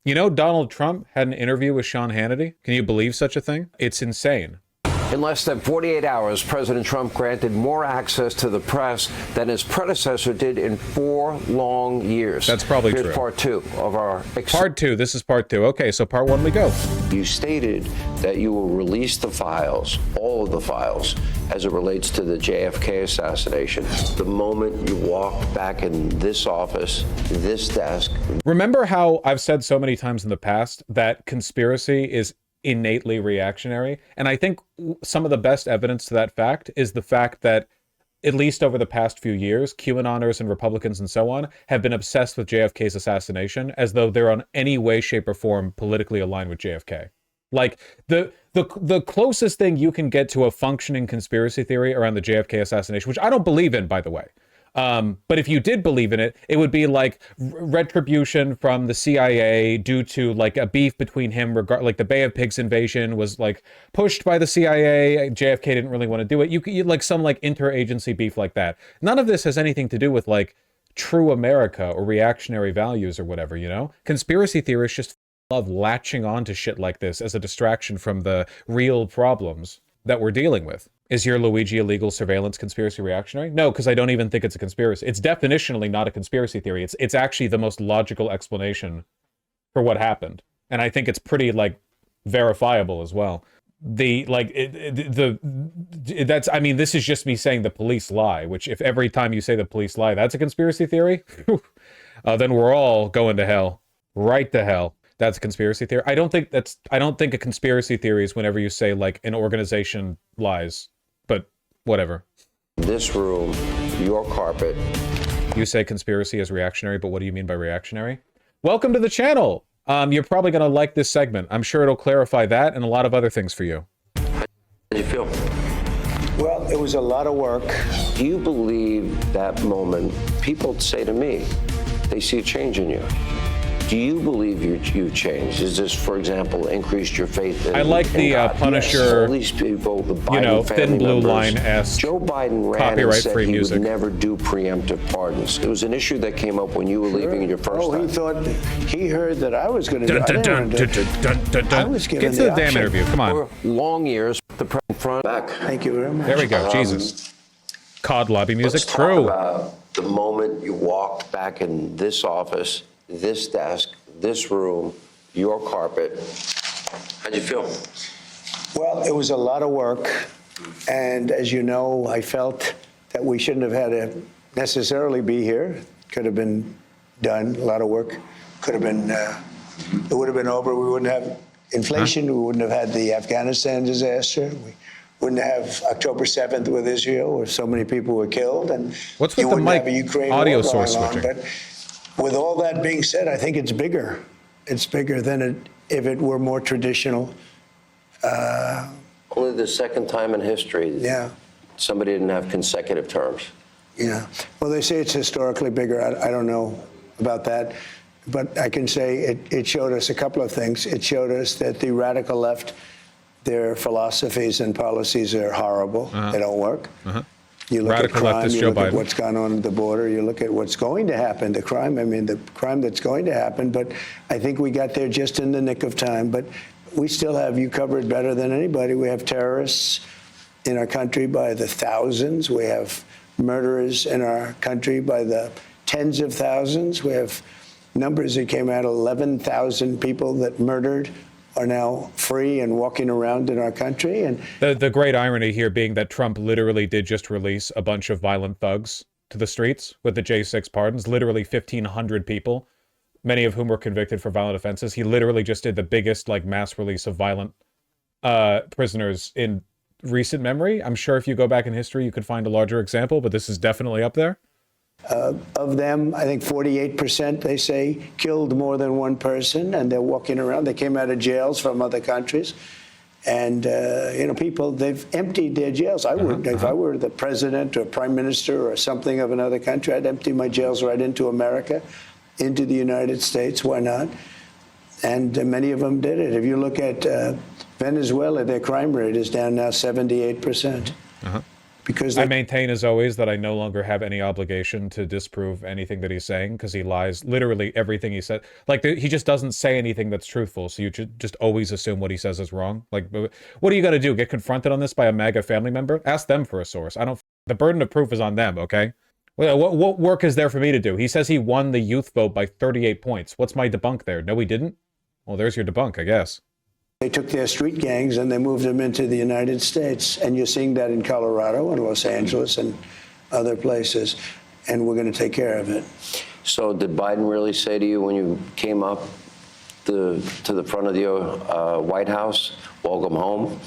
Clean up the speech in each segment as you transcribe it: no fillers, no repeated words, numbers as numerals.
You know, Donald Trump had an interview with Sean Hannity. Can you believe such a thing? It's insane. In less than 48 hours, President Trump granted more access to the press than his predecessor did in 4 long years. That's probably Here's true. part 2 of our... Part 2. This is part 2. Okay, so part 1 we go. You stated that you will release the files, all of the files, as it relates to the JFK assassination. The moment you walked back in this office, this desk... Remember how I've said so many times in the past that conspiracy is innately reactionary? And I think some of the best evidence to that fact is the fact that, at least over the past few years, QAnoners and Republicans and so on have been obsessed with JFK's assassination as though they're on any way, shape, or form politically aligned with JFK. Like, the closest thing you can get to a functioning conspiracy theory around the JFK assassination, which I don't believe in, by the way, but if you did believe in it, it would be like retribution from the CIA due to like a beef between him, like the Bay of Pigs invasion was like pushed by the CIA. JFK didn't really want to do it. You like some like interagency beef like that. None of this has anything to do with like true America or reactionary values or whatever, you know? Conspiracy theorists just love latching on to shit like this as a distraction from the real problems that we're dealing with. Is your Luigi illegal surveillance conspiracy reactionary? No, because I don't even think it's a conspiracy. It's definitionally not a conspiracy theory. It's actually the most logical explanation for what happened. And I think it's pretty, like, verifiable as well. This is just me saying the police lie, which if every time you say the police lie, that's a conspiracy theory, then we're all going to hell. Right to hell. That's a conspiracy theory. I don't think a conspiracy theory is whenever you say like an organization lies, but whatever. This room, your carpet. You say conspiracy is reactionary, but what do you mean by reactionary? Welcome to the channel. You're probably going to like this segment. I'm sure it'll clarify that and a lot of other things for you. How did you feel? Well, it was a lot of work. Do you believe that moment? People say to me, they see a change in you. Do you believe you've changed? Is this, for example, increased your faith in I like the God? Punisher, Yes, all these people, the Biden thin blue line-esque Joe Biden ran copyright and said free he music. would never do preemptive pardons. It was an issue that came up when you were leaving in your first time. He thought he heard that I was going to do it. I was given Get to the damn option. interview. Come on. For long years, the president front back. Thank you very much. There we go. Jesus. COD lobby music. Let's talk True. about the moment you walked back in this office, this desk, this room, your carpet. How'd you feel? Well, it was a lot of work. And as you know, I felt that we shouldn't have had to necessarily be here. Could have been done, a lot of work. Could have been, it would have been over. We wouldn't have inflation. We wouldn't have had the Afghanistan disaster. We wouldn't have October 7th with Israel, where so many people were killed. And What's with you the wouldn't mic have a Ukraine audio war going source on. switching? But with all that being said, I think it's bigger. It's bigger than if it were more traditional. Only the second time in history Yeah. somebody didn't have consecutive terms. Yeah. Well, they say it's historically bigger. I don't know about that. But I can say it showed us a couple of things. It showed us that the radical left, their philosophies and policies are horrible. They don't work. You look Radical at crime, leftist you Joe look at Biden. what's gone on at the border, you look at what's going to happen, the crime that's going to happen. But I think we got there just in the nick of time. But we still have you covered better than anybody. We have terrorists in our country by the thousands. We have murderers in our country by the tens of thousands. We have numbers that came out, 11,000 people that murdered are now free and walking around in our country. And The great irony here being that Trump literally did just release a bunch of violent thugs to the streets with the J6 pardons, literally 1,500 people, many of whom were convicted for violent offenses. He literally just did the biggest like mass release of violent prisoners in recent memory. I'm sure if you go back in history, you could find a larger example, but this is definitely up there. of them, I think 48%, they say, killed more than one person, and they're walking around. They came out of jails from other countries. And, people, they've emptied their jails. I would, if I were the president or prime minister or something of another country, I'd empty my jails right into America, into the United States. Why not? And many of them did it. If you look at Venezuela, their crime rate is down now 78%. because I maintain, as always, that I no longer have any obligation to disprove anything that he's saying because he lies literally everything he said. Like, he just doesn't say anything that's truthful. So you just always assume what he says is wrong. Like, what are you going to do? Get confronted on this by a MAGA family member? Ask them for a source. The burden of proof is on them, okay? What work is there for me to do? He says he won the youth vote by 38 points. What's my debunk there? No, he didn't? Well, there's your debunk, I guess. they took their street gangs and they moved them into the United States. And you're seeing that in Colorado and Los Angeles and other places. And we're going to take care of it. So did Biden really say to you when you came up to the front of the White House, welcome home?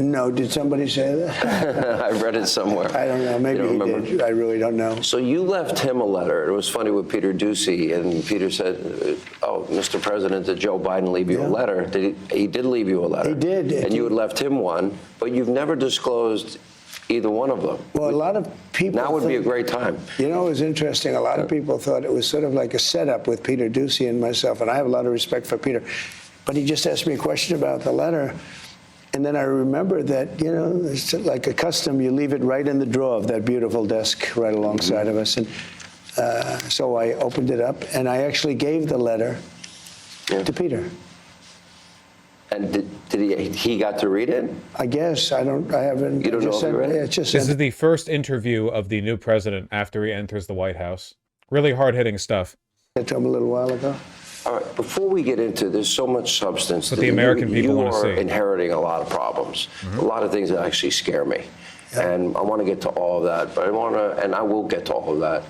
No, did somebody say that? I read it somewhere. I don't know. Maybe he did. I really don't know. So you left him a letter. It was funny with Peter Doocy, and Peter said, "Oh, Mr. President, did Joe Biden leave you a letter?" He did leave you a letter. He did. And you had left him one, but you've never disclosed either one of them. Well, a lot of people. Now would be a great time. You know, it was interesting. A lot of people thought it was sort of like a setup with Peter Doocy and myself, and I have a lot of respect for Peter. But he just asked me a question about the letter. And then I remember that, you know, it's like a custom. You leave it right in the drawer of that beautiful desk right alongside of us. And so I opened it up, and I actually gave the letter to Peter. And did he got to read it? I guess. I haven't. You don't know if he read it? Just This is the first interview of the new president after he enters the White House. Really hard-hitting stuff. I told him a little while ago. All right, before we get into, there's so much substance. What the American people want to see. You are inheriting a lot of problems, a lot of things that actually scare me. Yeah. And I want to get to all of that, but I will get to all of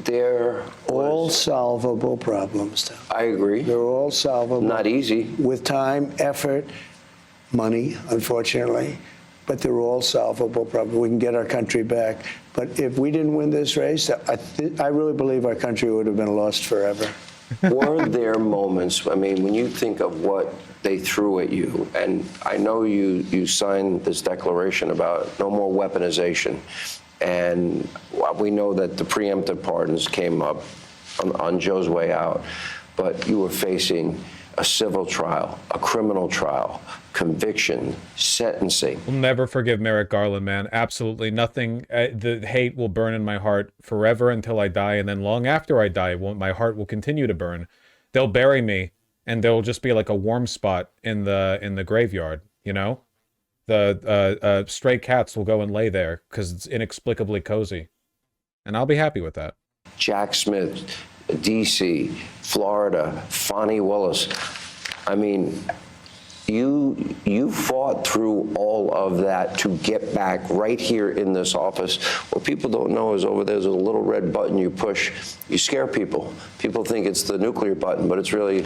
that. All solvable problems, though. I agree. They're all solvable. Not easy. With time, effort, money, unfortunately. But they're all solvable problems. We can get our country back. But if we didn't win this race, I really believe our country would have been lost forever. Were there moments, I mean, when you think of what they threw at you, and I know you signed this declaration about no more weaponization, and we know that the preemptive pardons came up on Joe's way out, but you were facing a civil trial, a criminal trial, conviction, sentencing. We'll never forgive Merrick Garland, man. Absolutely nothing. The hate will burn in my heart forever until I die, and then long after I die, my heart will continue to burn. They'll bury me, and there'll just be like a warm spot in the graveyard, you know? The stray cats will go and lay there because it's inexplicably cozy. And I'll be happy with that. Jack Smith, D.C., Florida, Fonnie Willis. I mean, you fought through all of that to get back right here in this office. What people don't know is over there's a little red button you push. You scare people. People think it's the nuclear button, but it's really,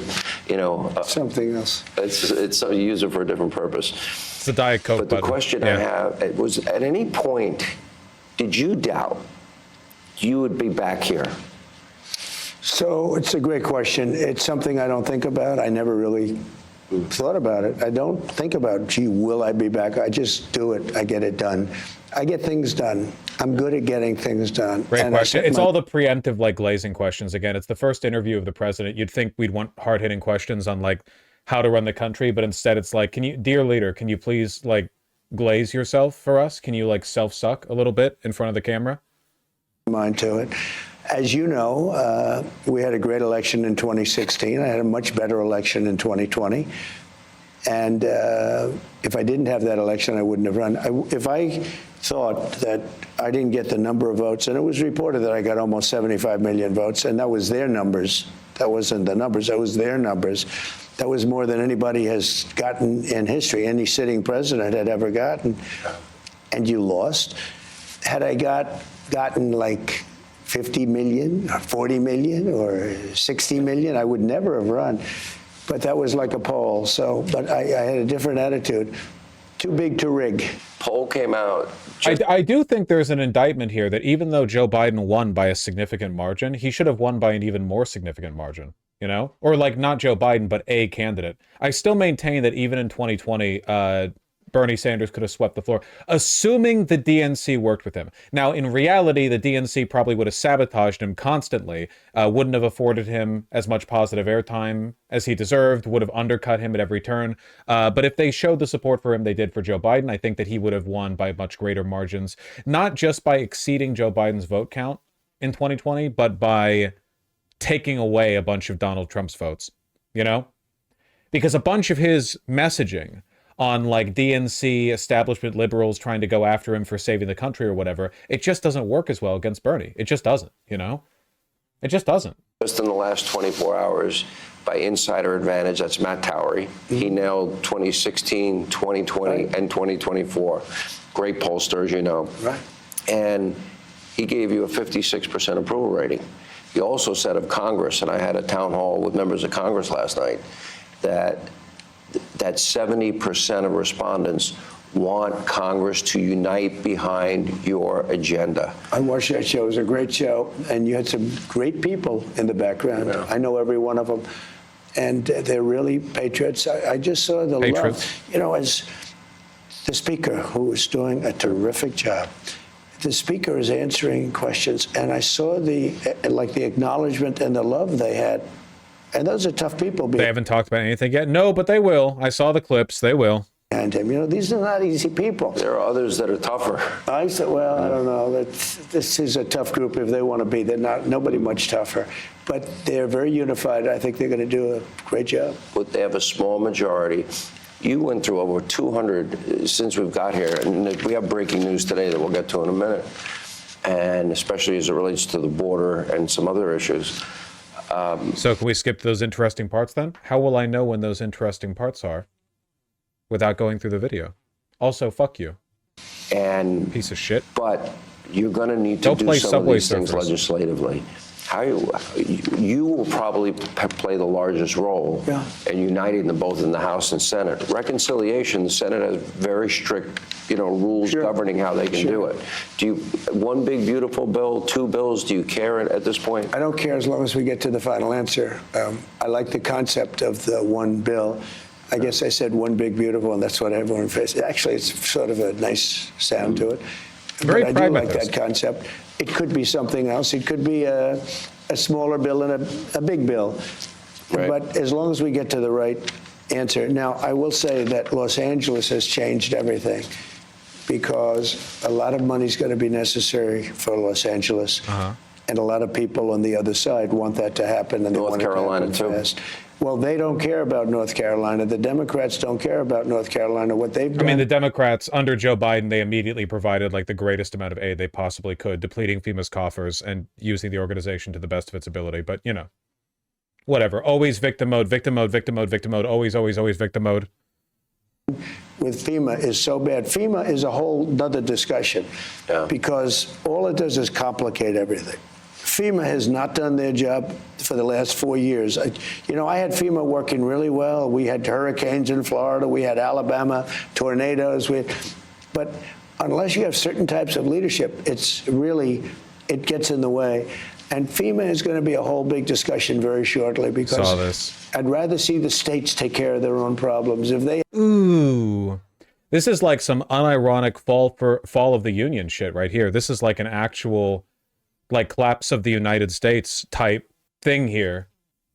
you know, Something else. It's you use it for a different purpose. It's a Diet Coke But the button. question I have was: at any point, did you doubt you would be back here? So it's a great question. It's something I don't think about. I never really thought about it. I don't think about, gee, will I be back? I just do it. I get it done. I get things done. I'm good at getting things done. Great question. It's all the preemptive, like, glazing questions. Again, it's the first interview of the president. You'd think we'd want hard-hitting questions on, like, how to run the country, but instead it's like, dear leader, can you please, like, glaze yourself for us? Can you, like, self-suck a little bit in front of the camera? Mind to it. As you know, we had a great election in 2016. I had a much better election in 2020. And if I didn't have that election, I wouldn't have run. If I thought that I didn't get the number of votes, and it was reported that I got almost 75 million votes, and that was their numbers. That wasn't the numbers. That was their numbers. That was more than anybody has gotten in history, any sitting president had ever gotten. And you lost. Had I gotten like 50 million, or 40 million, or 60 million, I would never have run. But that was like a poll. So, but I had a different attitude. Too big to rig. Poll came out. I do think there's an indictment here that even though Joe Biden won by a significant margin, he should have won by an even more significant margin, you know? Or like not Joe Biden, but a candidate. I still maintain that even in 2020, Bernie Sanders could have swept the floor, assuming the DNC worked with him. Now, in reality, the DNC probably would have sabotaged him constantly, wouldn't have afforded him as much positive airtime as he deserved, would have undercut him at every turn. But if they showed the support for him they did for Joe Biden, I think that he would have won by much greater margins, not just by exceeding Joe Biden's vote count in 2020, but by taking away a bunch of Donald Trump's votes, you know? Because a bunch of his messaging on like DNC establishment liberals trying to go after him for saving the country or whatever, it just doesn't work as well against Bernie. It just doesn't, you know? It just doesn't. Just in the last 24 hours, by insider advantage, that's Matt Towery. He nailed 2016, 2020, and 2024. Great pollster, as you know. Right. And he gave you a 56% approval rating. He also said of Congress, and I had a town hall with members of Congress last night, that 70% of respondents want Congress to unite behind your agenda. I watched that show. It was a great show, and you had some great people in the background. Yeah. I know every one of them, and they're really patriots. I just saw the Patriots. love. You know, as the speaker, who is doing a terrific job, the speaker is answering questions, and I saw the acknowledgement and the love they had. And those are tough people They haven't talked about anything yet. No, but they will. I saw the clips. They will. behind him. You know, these are not easy people. There are others that are tougher. I said, well, I don't know. This is a tough group if they want to be. They're not, nobody much tougher. But they're very unified. I think they're going to do a great job. But they have a small majority. You went through over 200 since we've got here, and we have breaking news today that we'll get to in a minute, and especially as it relates to the border and some other issues. So can we skip those interesting parts then? How will I know when those interesting parts are without going through the video? Also, fuck you. And Piece of shit. but you're going to need to Don't do play some of Subway these things Surfers. legislatively. How you will probably play the largest role Yeah. in uniting them both in the House and Senate. Reconciliation, the Senate has very strict, rules Sure. governing how they can do it. Do you one big beautiful bill, two bills? Do you care at this point? I don't care as long as we get to the final answer. I like the concept of the one bill. I guess I said one big beautiful, and that's what everyone faces. Actually, it's sort of a nice sound to it. Very but I do like pragmatist. that concept. It could be something else. It could be a smaller bill and a big bill. Right. But as long as we get to the right answer. Now, I will say that Los Angeles has changed everything because a lot of money is going to be necessary for Los Angeles. And a lot of people on the other side want that to happen, and they North want it to Carolina, happen too. fast. Well, they don't care about North Carolina. The Democrats don't care about North Carolina. What they've done. I mean, the Democrats, under Joe Biden, they immediately provided like the greatest amount of aid they possibly could, depleting FEMA's coffers and using the organization to the best of its ability. But, whatever. Always victim mode, victim mode, victim mode, victim mode. Always, always, always victim mode. with FEMA is so bad. FEMA is a whole nother discussion because all it does is complicate everything. FEMA has not done their job for the last 4 years. I had FEMA working really well. We had hurricanes in Florida. We had Alabama tornadoes. But unless you have certain types of leadership, it gets in the way. And FEMA is going to be a whole big discussion very shortly because Saw this. I'd rather see the states take care of their own problems. If they Ooh. This is like some unironic fall of the Union shit right here. This is like an actual collapse of the United States type thing here.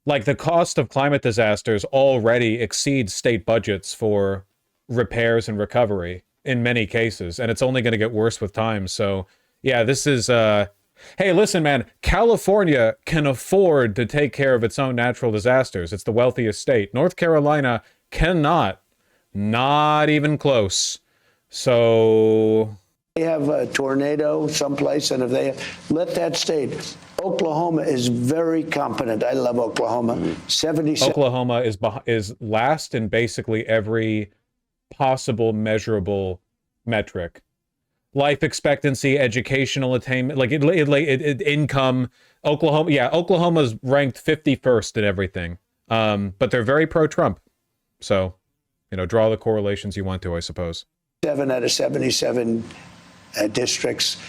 Like the cost of climate disasters already exceeds state budgets for repairs and recovery in many cases, and it's only going to get worse with time. So yeah, this is hey, listen, man, California can afford to take care of its own natural disasters. It's the wealthiest state. North Carolina cannot. Not even close. So have a tornado someplace, and if they let that state, Oklahoma is very competent. I love Oklahoma. 77. Oklahoma is last in basically every possible measurable metric. Life expectancy, educational attainment, income. Oklahoma's ranked 51st in everything. But they're very pro-Trump. So, draw the correlations you want to, I suppose. 7 out of 77 districts.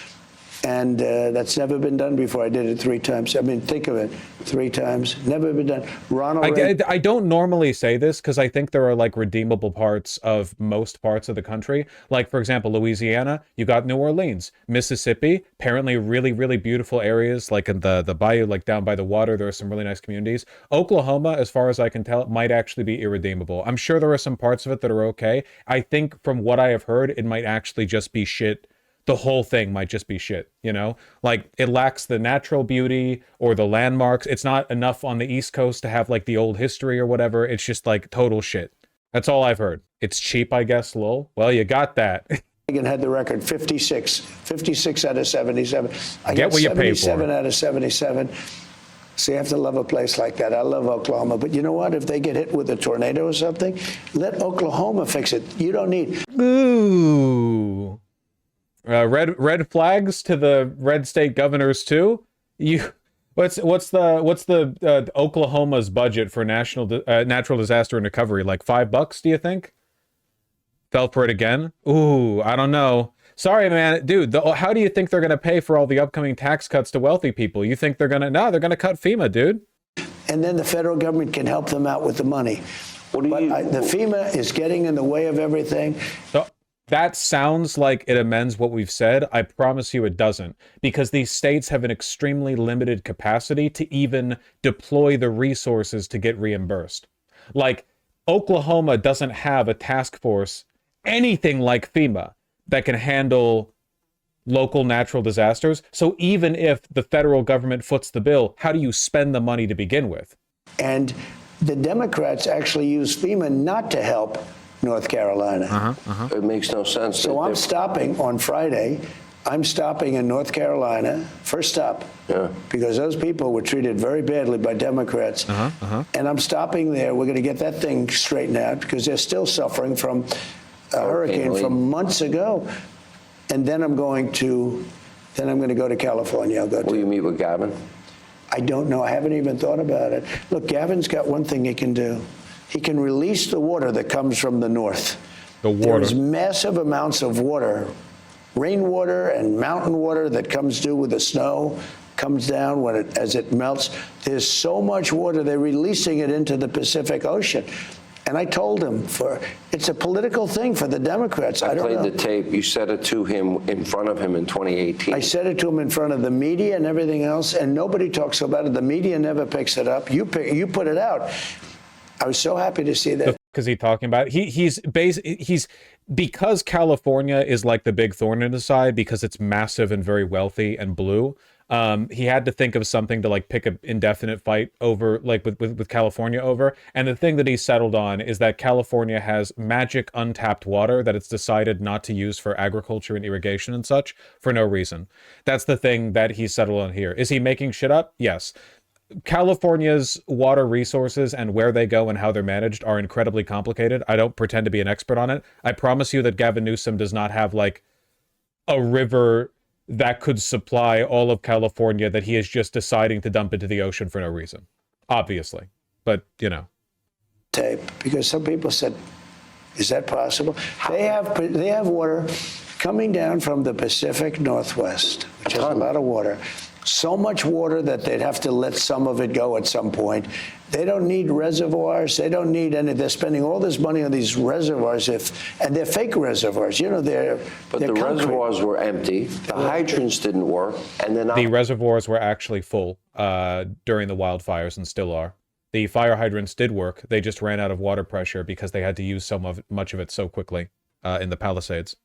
And that's never been done before. I did it 3 times. I mean, think of it, 3 times, never been done. Ronald Reagan. I don't normally say this because I think there are like redeemable parts of most parts of the country. Like, for example, Louisiana, you got New Orleans. Mississippi, apparently really, really beautiful areas like in the bayou, like down by the water. There are some really nice communities. Oklahoma, as far as I can tell, might actually be irredeemable. I'm sure there are some parts of it that are okay. I think from what I have heard, it might actually just be shit. The whole thing might just be shit, you know? Like, it lacks the natural beauty or the landmarks. It's not enough on the East Coast to have, like, the old history or whatever. It's just, like, total shit. That's all I've heard. It's cheap, I guess, lol. Well, you got that. Reagan had the record 56 out of 77. I Get got what you pay for. 77 out of 77. So you have to love a place like that. I love Oklahoma. But you know what? If they get hit with a tornado or something, let Oklahoma fix it. You don't need... Ooh. Red flags to the red state governors too. What's the Oklahoma's budget for natural disaster and recovery? Like $5, do you think? Fell for it again? Ooh, I don't know. Sorry, man, dude. How do you think they're gonna pay for all the upcoming tax cuts to wealthy people? You think they're gonna? No, they're gonna cut FEMA, dude. And then the federal government can help them out with the money. The FEMA is getting in the way of everything. So, that sounds like it amends what we've said. I promise you it doesn't, because these states have an extremely limited capacity to even deploy the resources to get reimbursed. Like, Oklahoma doesn't have a task force, anything like FEMA, that can handle local natural disasters. So even if the federal government foots the bill, how do you spend the money to begin with? And the Democrats actually use FEMA not to help North Carolina. It makes no sense. So I'm stopping on Friday. I'm stopping in North Carolina, first stop, because those people were treated very badly by Democrats. And I'm stopping there. We're going to get that thing straightened out because they're still suffering from a hurricane from months ago. And then I'm going to go to California. Will you meet with Gavin? I don't know. I haven't even thought about it. Look, Gavin's got one thing he can do. He can release the water that comes from the north. The water. There's massive amounts of water, rainwater and mountain water that comes due with the snow, comes down as it melts. There's so much water, they're releasing it into the Pacific Ocean. And I told him, it's a political thing for the Democrats. I don't know. I played the tape. You said it to him in front of him in 2018. I said it to him in front of the media and everything else, and nobody talks about it. The media never picks it up. You put it out. I was so happy to see that. Because he's talking about he's because California is like the big thorn in his side because it's massive and very wealthy and blue. He had to think of something to like pick an indefinite fight over, like with California over. And the thing that he settled on is that California has magic untapped water that it's decided not to use for agriculture and irrigation and such for no reason. That's the thing that he settled on here. Is he making shit up? Yes. California's water resources and where they go and how they're managed are incredibly complicated. I don't pretend to be an expert on it. I promise you that Gavin Newsom does not have like a river that could supply all of California that he is just deciding to dump into the ocean for no reason. Obviously. But, you know. Tape, because some people said, is that possible? They have water coming down from the Pacific Northwest, which has a lot of water. So much water that they'd have to let some of it go at some point. They don't need reservoirs. They don't need any. They're spending all this money on these reservoirs, and they're fake reservoirs. You know, But the reservoirs were empty. The hydrants didn't work, and then the reservoirs were actually full during the wildfires and still are. The fire hydrants did work. They just ran out of water pressure because they had to use much of it so quickly in the Palisades.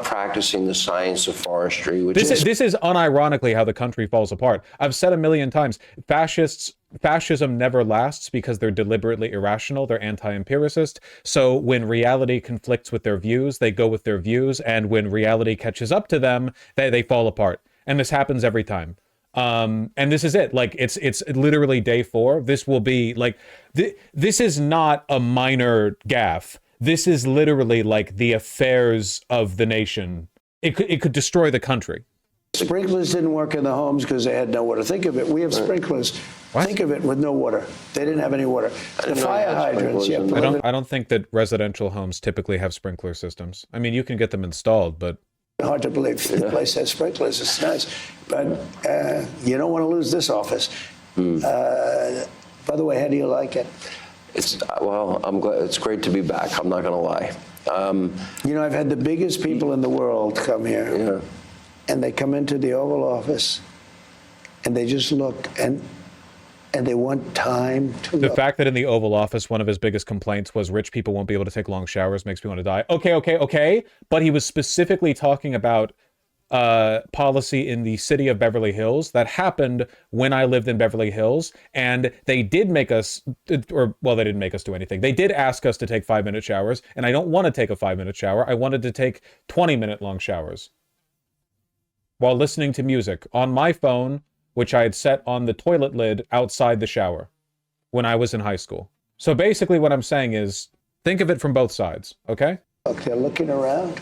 Practicing the science of forestry, which this is unironically how the country falls apart. I've said a million times, fascism never lasts because they're deliberately irrational. They're anti-empiricist. So when reality conflicts with their views, they go with their views, and when reality catches up to them, they fall apart. And this happens every time. And this is it. Like it's literally day 4. This will be like this is not a minor gaffe. This is literally like the affairs of the nation. It could destroy the country. Sprinklers didn't work in the homes because they had no water. Think of it. We have sprinklers. What? Think of it with no water. They didn't have any water. The fire hydrants. I don't think that residential homes typically have sprinkler systems. I mean, you can get them installed, but Hard to believe the place has sprinklers. It's nice, but you don't want to lose this office. By the way, how do you like it? Well, I'm glad. It's great to be back. I'm not going to lie. I've had the biggest people in the world come here, and they come into the Oval Office, and they just look, and they want time to The look. fact that in the Oval Office, one of his biggest complaints was rich people won't be able to take long showers makes me want to die. Okay. But he was specifically talking about policy in the city of Beverly Hills that happened when I lived in Beverly Hills, and they did make us, they didn't make us do anything. They did ask us to take 5-minute showers, and I don't want to take a 5-minute shower. I wanted to take 20-minute long showers while listening to music on my phone, which I had set on the toilet lid outside the shower when I was in high school. So basically what I'm saying is, think of it from both sides, okay? Look, they're looking around.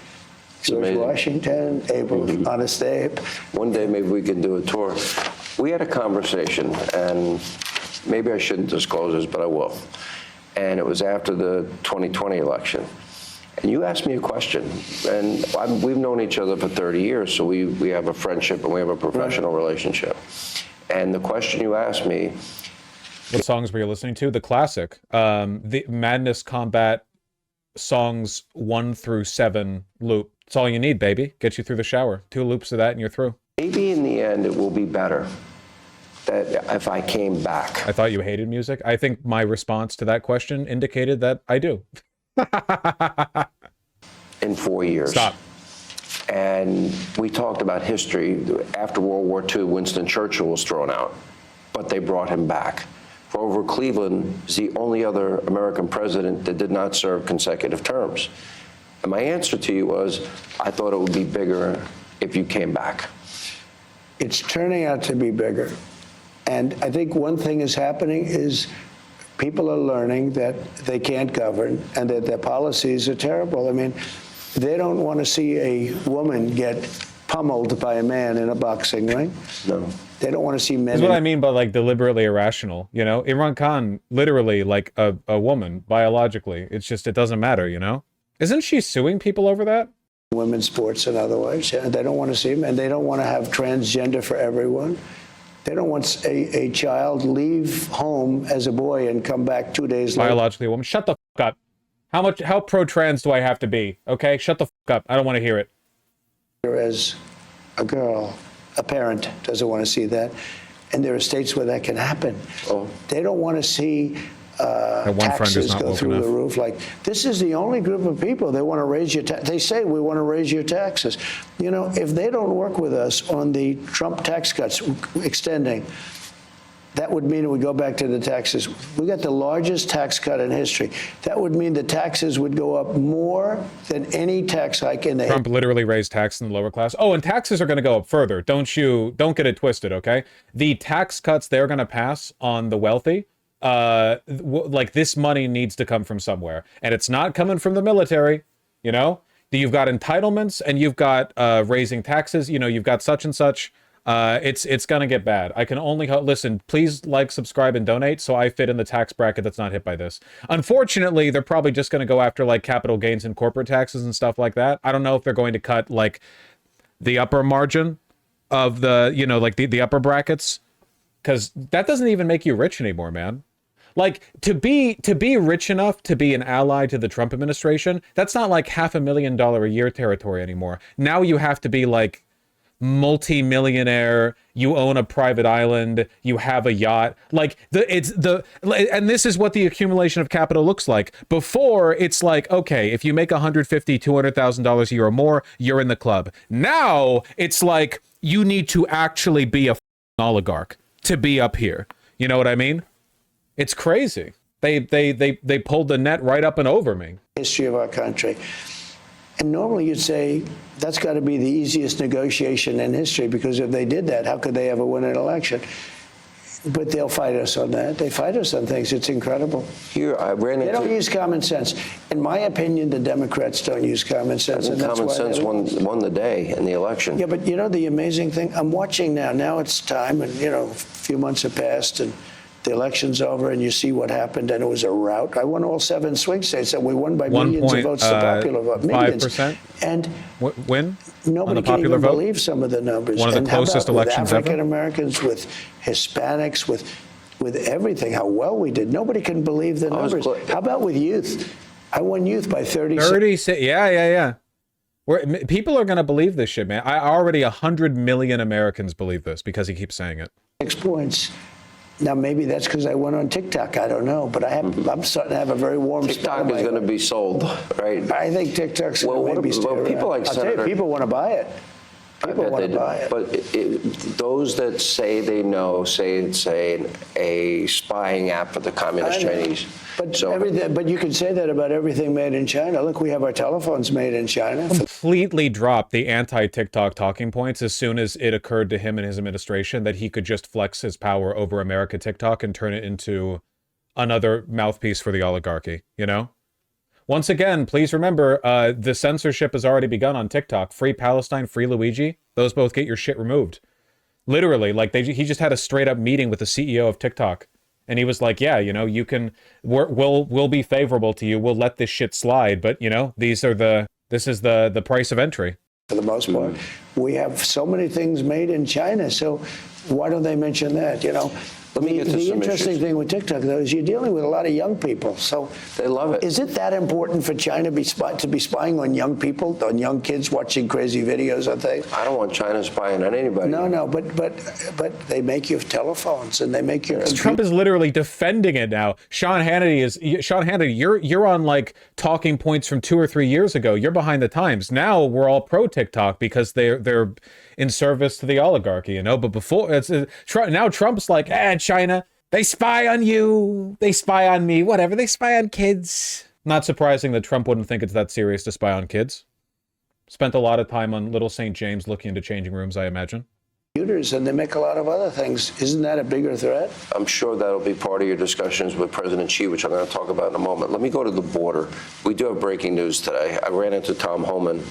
George amazing. Washington, Abe, Honest Abe. One day maybe we can do a tour. We had a conversation, and maybe I shouldn't disclose this, but I will. And it was after the 2020 election. And you asked me a question, and we've known each other for 30 years, so we have a friendship and we have a professional relationship. And the question you asked me. What songs were you listening to? The classic, the Madness Combat songs 1 through 7 loop. It's all you need, baby. Get you through the shower. 2 loops of that and you're through. Maybe in the end it will be better that if I came back. I thought you hated music. I think my response to that question indicated that I do. In 4 years. Stop. And we talked about history. After World War II, Winston Churchill was thrown out, but they brought him back. Grover Cleveland is the only other American president that did not serve consecutive terms. And my answer to you was, I thought it would be bigger if you came back. It's turning out to be bigger. And I think one thing is happening is people are learning that they can't govern and that their policies are terrible. I mean, they don't want to see a woman get pummeled by a man in a boxing ring. No. They don't want to see men. That's what I mean by like deliberately irrational, you know? Imran Khan, literally like a woman, biologically. It's just, it doesn't matter, you know? Isn't she suing people over that? Women's sports and otherwise. Yeah, they don't want to see them, and they don't want to have transgender for everyone. They don't want a child leave home as a boy and come back 2 days later. Biologically a woman. Shut the fuck up. How pro-trans do I have to be? Okay? Shut the fuck up. I don't want to hear it. As a girl, a parent doesn't want to see that. And there are states where that can happen. Oh. They don't want to see one friend who's taxes not go woke through enough. the roof. Like, this is the only group of people they want to raise your they say we want to raise your taxes. You know, if they don't work with us on the Trump tax cuts extending, that would mean it would go back to the taxes. We got the largest tax cut in history. That would mean the taxes would go up more than any tax hike in the Trump literally raised taxes in the lower class. Oh, and taxes are going to go up further. Don't get it twisted, okay? The tax cuts they're going to pass on the wealthy, like this money needs to come from somewhere. And it's not coming from the military, you know? You've got entitlements and you've got raising taxes, you know, you've got such and such. It's gonna get bad. I can only listen, please like, subscribe, and donate so I fit in the tax bracket that's not hit by this. Unfortunately, they're probably just gonna go after like capital gains and corporate taxes and stuff like that. I don't know if they're going to cut like the upper margin of the, you know, like the upper brackets, because that doesn't even make you rich anymore, man. Like, to be rich enough to be an ally to the Trump administration, that's not like $500,000 a year territory anymore. Now you have to be like multi-millionaire, you own a private island, you have a yacht. Like, and this is what the accumulation of capital looks like. Before, it's like, okay, if you make $150,000, $200,000 a year or more, you're in the club. Now it's like you need to actually be a oligarch to be up here. You know what I mean? It's crazy. They pulled the net right up and over me. history of our country. And normally you'd say that's got to be the easiest negotiation in history, because if they did that, how could they ever win an election? But they'll fight us on that. They fight us on things. It's incredible. Here, I ran into... They don't use common sense. In my opinion, the Democrats don't use common sense. And that's common why sense won the day in the election. Yeah, but you know the amazing thing? I'm watching now. Now it's time, and, you know, a few months have passed, and the election's over and you see what happened, and it was a rout. I won all 7 swing states, and we won by millions of votes, the popular vote. Millions. 5%? And win? nobody on the can popular even vote? believe some of the numbers. One of the And how closest about with elections ever? African Americans, with Hispanics, with everything, how well we did. Nobody can believe the numbers. How about with youth? I won youth by 36. Yeah. People are going to believe this shit, man. I already 100 million Americans believe this because he keeps saying it. 6 points. Now, maybe that's because I went on TikTok. I don't know. But I'm starting to have a very warm spot. TikTok is going to be sold, right? I think TikTok's going to maybe stay around. People like I'll tell you, people want to buy it. People want to buy it. But those that say they know say it's a spying app for the communist Chinese. But you can say that about everything made in China. Look, we have our telephones made in China. Completely dropped the anti-TikTok talking points as soon as it occurred to him and his administration that he could just flex his power over America TikTok and turn it into another mouthpiece for the oligarchy, you know? Once again, please remember, the censorship has already begun on TikTok. Free Palestine, free Luigi. Those both get your shit removed. Literally, like he just had a straight up meeting with the CEO of TikTok. And he was like, yeah, you know, you can, we'll be favorable to you. We'll let this shit slide. But, you know, this is the price of entry. For the most part, we have so many things made in China. So why don't they mention that, you know? Let me get to the some interesting issues. thing with TikTok, though, is you're dealing with a lot of young people. So they love it. Is it that important for China to be spying on young people, on young kids watching crazy videos and things? I don't want China spying on anybody. No, but they make you telephones and they make you. Trump is literally defending it now. Sean Hannity, you're on like talking points from 2 or 3 years ago. You're behind the times. Now we're all pro TikTok because they're in service to the oligarchy, you know. But before now Trump's like, China, they spy on you, they spy on me, whatever, they spy on kids. Not surprising that Trump wouldn't think it's that serious to spy on kids. Spent a lot of time on Little St. James looking into changing rooms, I imagine. Computers, and they make a lot of other things. Isn't that a bigger threat? I'm sure that'll be part of your discussions with President Xi, which I'm going to talk about in a moment. Let me go to the border. We do have breaking news today. I ran into Tom Homan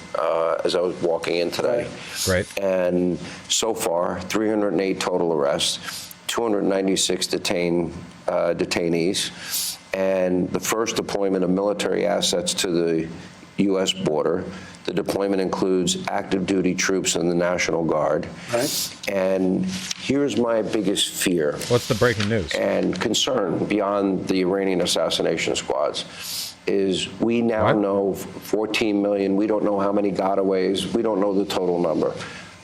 as I was walking in today. Right. And so far, 308 total arrests, 296 detainees, and the first deployment of military assets to the U.S. border. The deployment includes active duty troops in the National Guard. Right. And here's my biggest fear. What's the breaking news? And concern beyond the Iranian assassination squads is we now know 14 million. We don't know how many gotaways. We don't know the total number.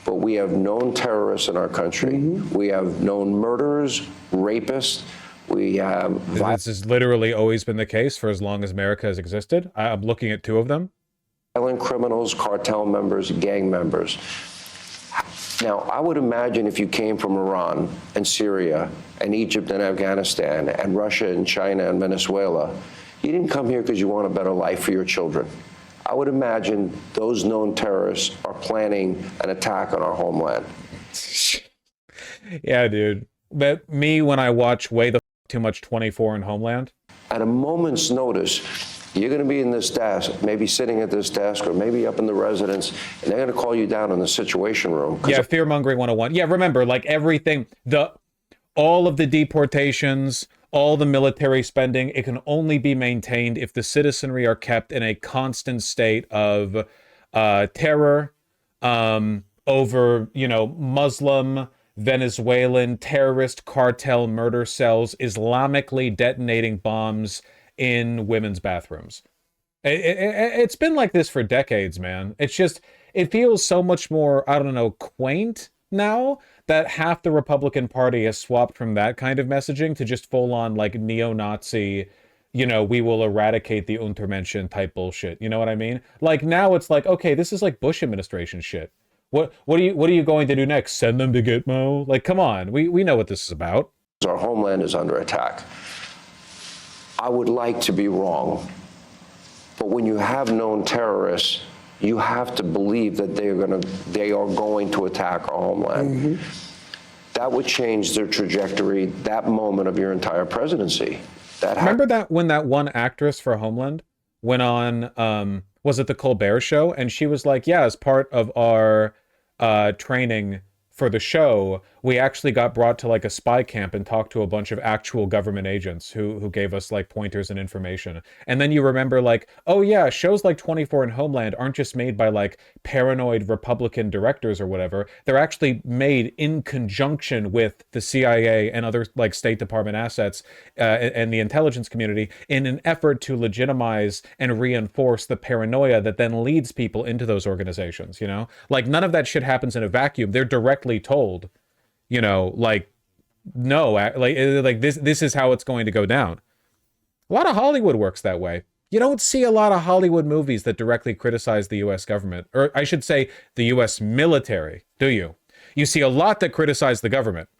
But we have known terrorists in our country. Mm-hmm. We have known murderers, rapists. We have... This has literally always been the case for as long as America has existed. I'm looking at 2 of them. Violent criminals, cartel members, gang members. Now, I would imagine if you came from Iran and Syria and Egypt and Afghanistan and Russia and China and Venezuela, you didn't come here because you want a better life for your children. I would imagine those known terrorists are planning an attack on our homeland. Yeah, dude. But me, when I watch way the too much 24 in Homeland. At a moment's notice, you're going to be in this desk, maybe sitting at this desk or maybe up in the residence, and they're going to call you down in the Situation Room. Yeah, fear-mongering 101. Yeah, remember, like everything, all of the deportations, all the military spending, it can only be maintained if the citizenry are kept in a constant state of terror over, you know, Muslim, Venezuelan, terrorist, cartel murder cells, Islamically detonating bombs in women's bathrooms. It's been like this for decades, man. It's just, it feels so much more, I don't know, quaint now that half the Republican Party has swapped from that kind of messaging to just full on like neo-Nazi, you know, we will eradicate the Untermenschen type bullshit. You know what I mean? Like now it's like, okay, this is like Bush administration shit. What are you going to do next? Send them to Gitmo? Like, come on, we know what this is about. Our homeland is under attack. I would like to be wrong, but when you have known terrorists, you have to believe that they are going to attack our homeland. Mm-hmm. That would change their trajectory, that moment of your entire presidency. Remember that when that one actress for Homeland went on, was it the Colbert Show? And she was like, yeah, as part of our training for the show, we actually got brought to like a spy camp and talked to a bunch of actual government agents who gave us like pointers and information. And then you remember like, oh yeah, shows like 24 and Homeland aren't just made by like paranoid Republican directors or whatever. They're actually made in conjunction with the CIA and other like State Department assets and the intelligence community in an effort to legitimize and reinforce the paranoia that then leads people into those organizations, you know? Like none of that shit happens in a vacuum. They're directly told, you know, like, no, like this is how it's going to go down. A lot of Hollywood works that way. You don't see a lot of Hollywood movies that directly criticize the U.S. government, or I should say the U.S. military, do you? You see a lot that criticize the government.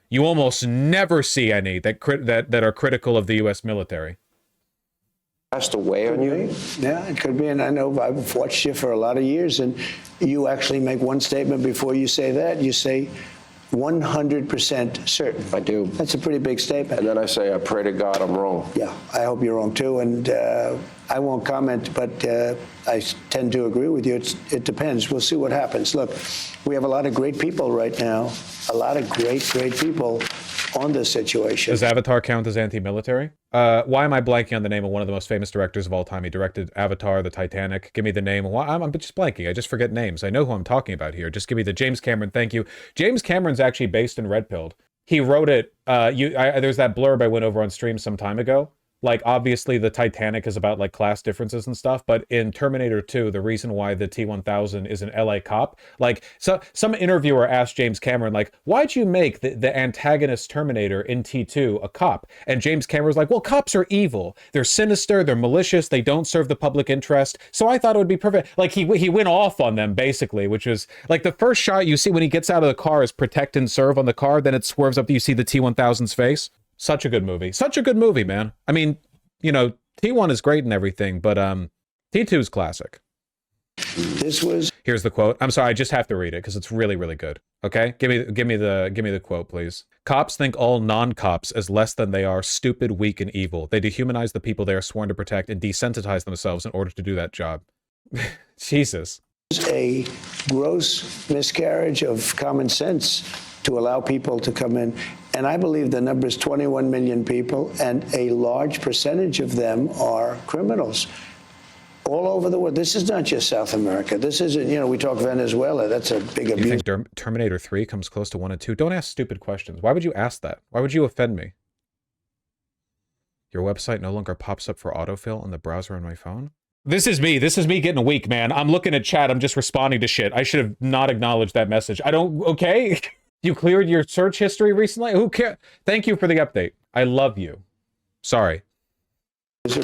You almost never see any that are critical of the U.S. military. Has to weigh on you? Yeah, it could be. And I know I've watched you for a lot of years, and you actually make one statement before you say that. You say 100% certain. I do. That's a pretty big statement. And then I say, I pray to God I'm wrong. Yeah, I hope you're wrong too. And I won't comment, but I tend to agree with you. It depends. We'll see what happens. Look, we have a lot of great people right now, a lot of great people on this situation. Does Avatar count as anti-military? Why am I blanking on the name of one of the most famous directors of all time? He directed Avatar, the Titanic. Give me the name. Why? I'm just blanking. I just forget names. I know who I'm talking about here. Just give me the James Cameron. Thank you. James Cameron's actually based in Red Pilled. He wrote it. There's that blurb I went over on stream some time ago. Like, obviously, the Titanic is about, like, class differences and stuff, but in Terminator 2, the reason why the T-1000 is an LA cop, like, so some interviewer asked James Cameron, like, why'd you make the antagonist Terminator in T2 a cop? And James Cameron's like, well, cops are evil. They're sinister, they're malicious, they don't serve the public interest, so I thought it would be perfect. Like, he went off on them, basically, which is, like, the first shot you see when he gets out of the car is protect and serve on the car, then it swerves up, you see the T-1000's face. Such a good movie. Such a good movie, man. I mean, you know, T1 is great and everything, but T2 is classic. Here's the quote. I'm sorry, I just have to read it because it's really, really good. Okay? Give me the quote, please. Cops think all non-cops as less than they are, stupid, weak, and evil. They dehumanize the people they are sworn to protect and desensitize themselves in order to do that job. Jesus. A gross miscarriage of common sense to allow people to come in. And I believe the number is 21 million people, and a large percentage of them are criminals all over the world. This is not just South America. This isn't, you know, we talk Venezuela. That's a big abuse. You think Terminator 3 comes close to 1 and 2? Don't ask stupid questions. Why would you ask that? Why would you offend me? Your website no longer pops up for autofill on the browser on my phone? This is me getting weak, man. I'm looking at chat. I'm just responding to shit. I should have not acknowledged that message. Okay? You cleared your search history recently? Who cares? Thank you for the update. I love you. Sorry.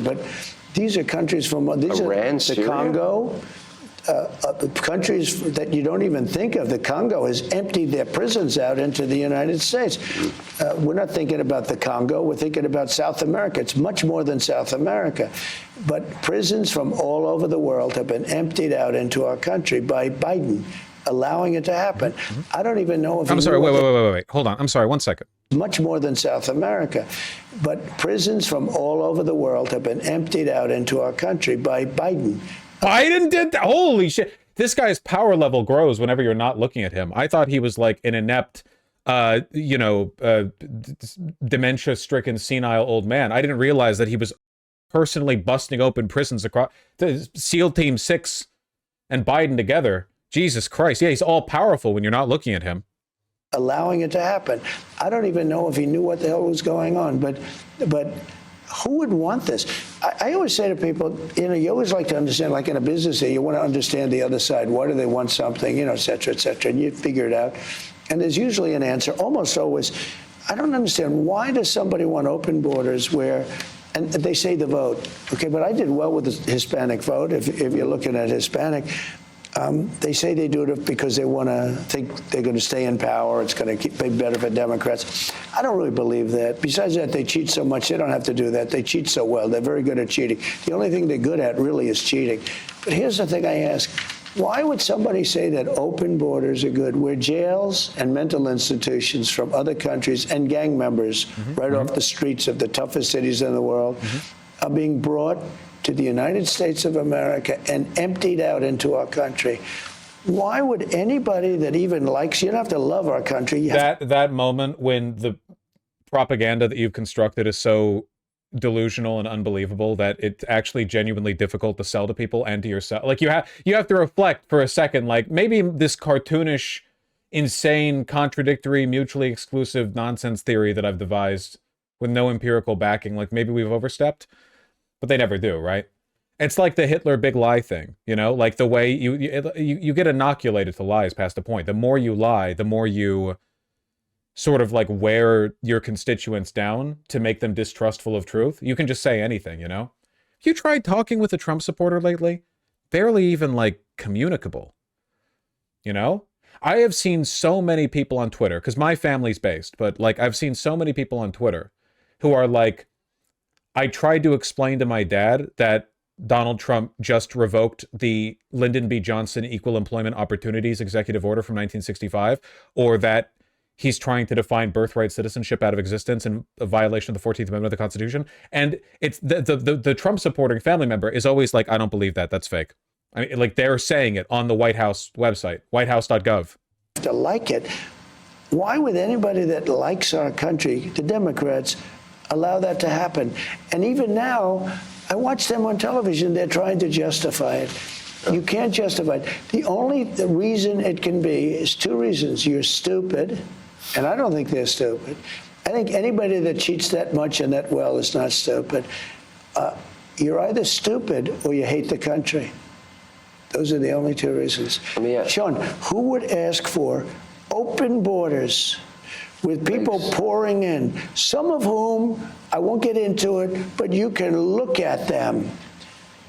But these are countries from Iran, the Syria? Congo, countries that you don't even think of. The Congo has emptied their prisons out into the United States. We're not thinking about the Congo. We're thinking about South America. It's much more than South America. But prisons from all over the world have been emptied out into our country by Biden, allowing it to happen. I don't even know if I'm sorry, wait. Hold on. I'm sorry, 1 second. Much more than South America. But prisons from all over the world have been emptied out into our country by Biden. Biden did that? Holy shit. This guy's power level grows whenever you're not looking at him. I thought he was like an inept, dementia-stricken, senile old man. I didn't realize that he was personally busting open prisons across SEAL Team 6 and Biden together. Jesus Christ. Yeah, he's all powerful when you're not looking at him. Allowing it to happen. I don't even know if he knew what the hell was going on, but who would want this? I always say to people, you know, you always like to understand, like in a business, you want to understand the other side. Why do they want something, you know, et cetera, and you figure it out. And there's usually an answer, almost always. I don't understand, why does somebody want open borders where, and they say the vote, okay, but I did well with the Hispanic vote, if you're looking at Hispanic. They say they do it because they want to think they're going to stay in power. It's going to be better for Democrats. I don't really believe that. Besides that, they cheat so much. They don't have to do that. They cheat so well. They're very good at cheating. The only thing they're good at really is cheating. But here's the thing I ask. Why would somebody say that open borders are good, where jails and mental institutions from other countries and gang members right off the streets of the toughest cities in the world are being brought to the United States of America and emptied out into our country? Why would anybody that even likes, you don't have to love our country. That moment when the propaganda that you've constructed is so delusional and unbelievable that it's actually genuinely difficult to sell to people and to yourself. Like you have to reflect for a second, like maybe this cartoonish, insane, contradictory, mutually exclusive nonsense theory that I've devised with no empirical backing, like maybe we've overstepped, but they never do, right? It's like the Hitler big lie thing, you know, like the way you get inoculated to lies past a point. The more you lie, the more you sort of like wear your constituents down to make them distrustful of truth. You can just say anything, you know? You tried talking with a Trump supporter lately? Barely even like communicable, you know? I have seen so many people on Twitter, because my family's based, but like I've seen so many people on Twitter who are like, I tried to explain to my dad that Donald Trump just revoked the Lyndon B. Johnson Equal Employment Opportunities Executive Order from 1965, or that he's trying to define birthright citizenship out of existence in a violation of the 14th Amendment of the Constitution. And it's the Trump supporting family member is always like, I don't believe that. That's fake. I mean, like they're saying it on the White House website, whitehouse.gov. To like it. Why would anybody that likes our country, the Democrats, allow that to happen? And even now, I watch them on television. They're trying to justify it. You can't justify it. The reason it can be is two reasons. You're stupid, and I don't think they're stupid. I think anybody that cheats that much and that well is not stupid. You're either stupid or you hate the country. Those are the only two reasons. Sean, who would ask for open borders with people pouring in, some of whom, I won't get into it, but you can look at them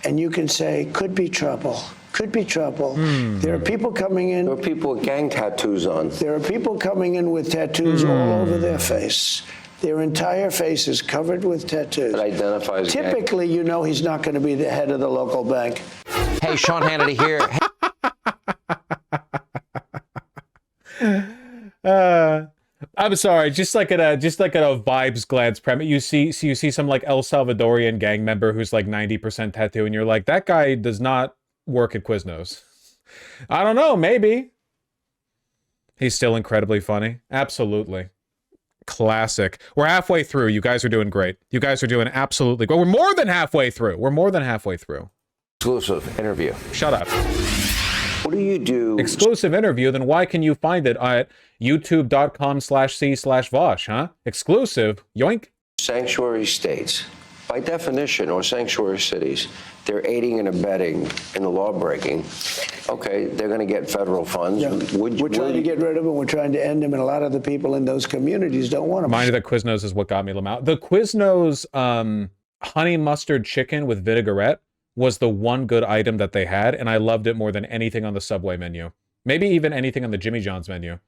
and you can say, could be trouble, could be trouble. There are people coming in. There are people with gang tattoos on. There are people coming in with tattoos all over their face. Their entire face is covered with tattoos. That identifies Typically, you know he's not going to be the head of the local bank. Hey, Sean Hannity here. I'm sorry, just like at a vibes glance premise, you see some like El Salvadorian gang member who's like 90% tattoo, and you're like, that guy does not work at Quiznos. I don't know, maybe. He's still incredibly funny. Absolutely. Classic. We're halfway through. You guys are doing great. You guys are doing absolutely great. We're more than halfway through. We're more than halfway through. exclusive interview. Shut up. What do you do? Exclusive interview, then why can you find it at youtube.com/c/Vosh, huh? Exclusive, yoink. Sanctuary states, by definition, or sanctuary cities, they're aiding and abetting in the law breaking. Okay, they're going to get federal funds. Yeah. We're trying to get rid of them. We're trying to end them, and a lot of the people in those communities don't want them. Remind you that Quiznos is what got me Lamau. The Quiznos honey mustard chicken with vinaigrette was the one good item that they had, and I loved it more than anything on the Subway menu. Maybe even anything on the Jimmy John's menu.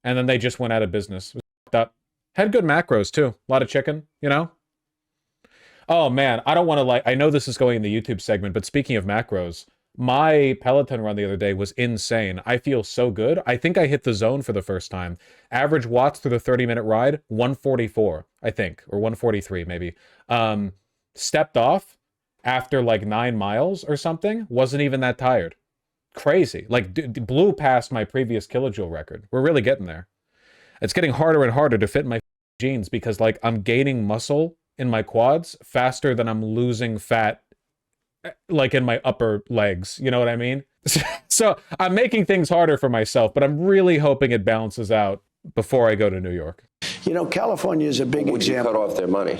And then they just went out of business. It was f***ed up. Had good macros, too. A lot of chicken, you know? Oh, man. I don't want to, like... I know this is going in the YouTube segment, but speaking of macros, my Peloton run the other day was insane. I feel so good. I think I hit the zone for the first time. Average watts through the 30-minute ride, 144, I think. Or 143, maybe. Stepped off after like 9 miles or something. Wasn't even that tired. Crazy. Like, blew past my previous kilojoule record. We're really getting there. It's getting harder and harder to fit in my jeans because, like, I'm gaining muscle in my quads faster than I'm losing fat, like, in my upper legs. You know what I mean? So I'm making things harder for myself, but I'm really hoping it balances out before I go to New York. You know, California is a big Would you example. cut off their money?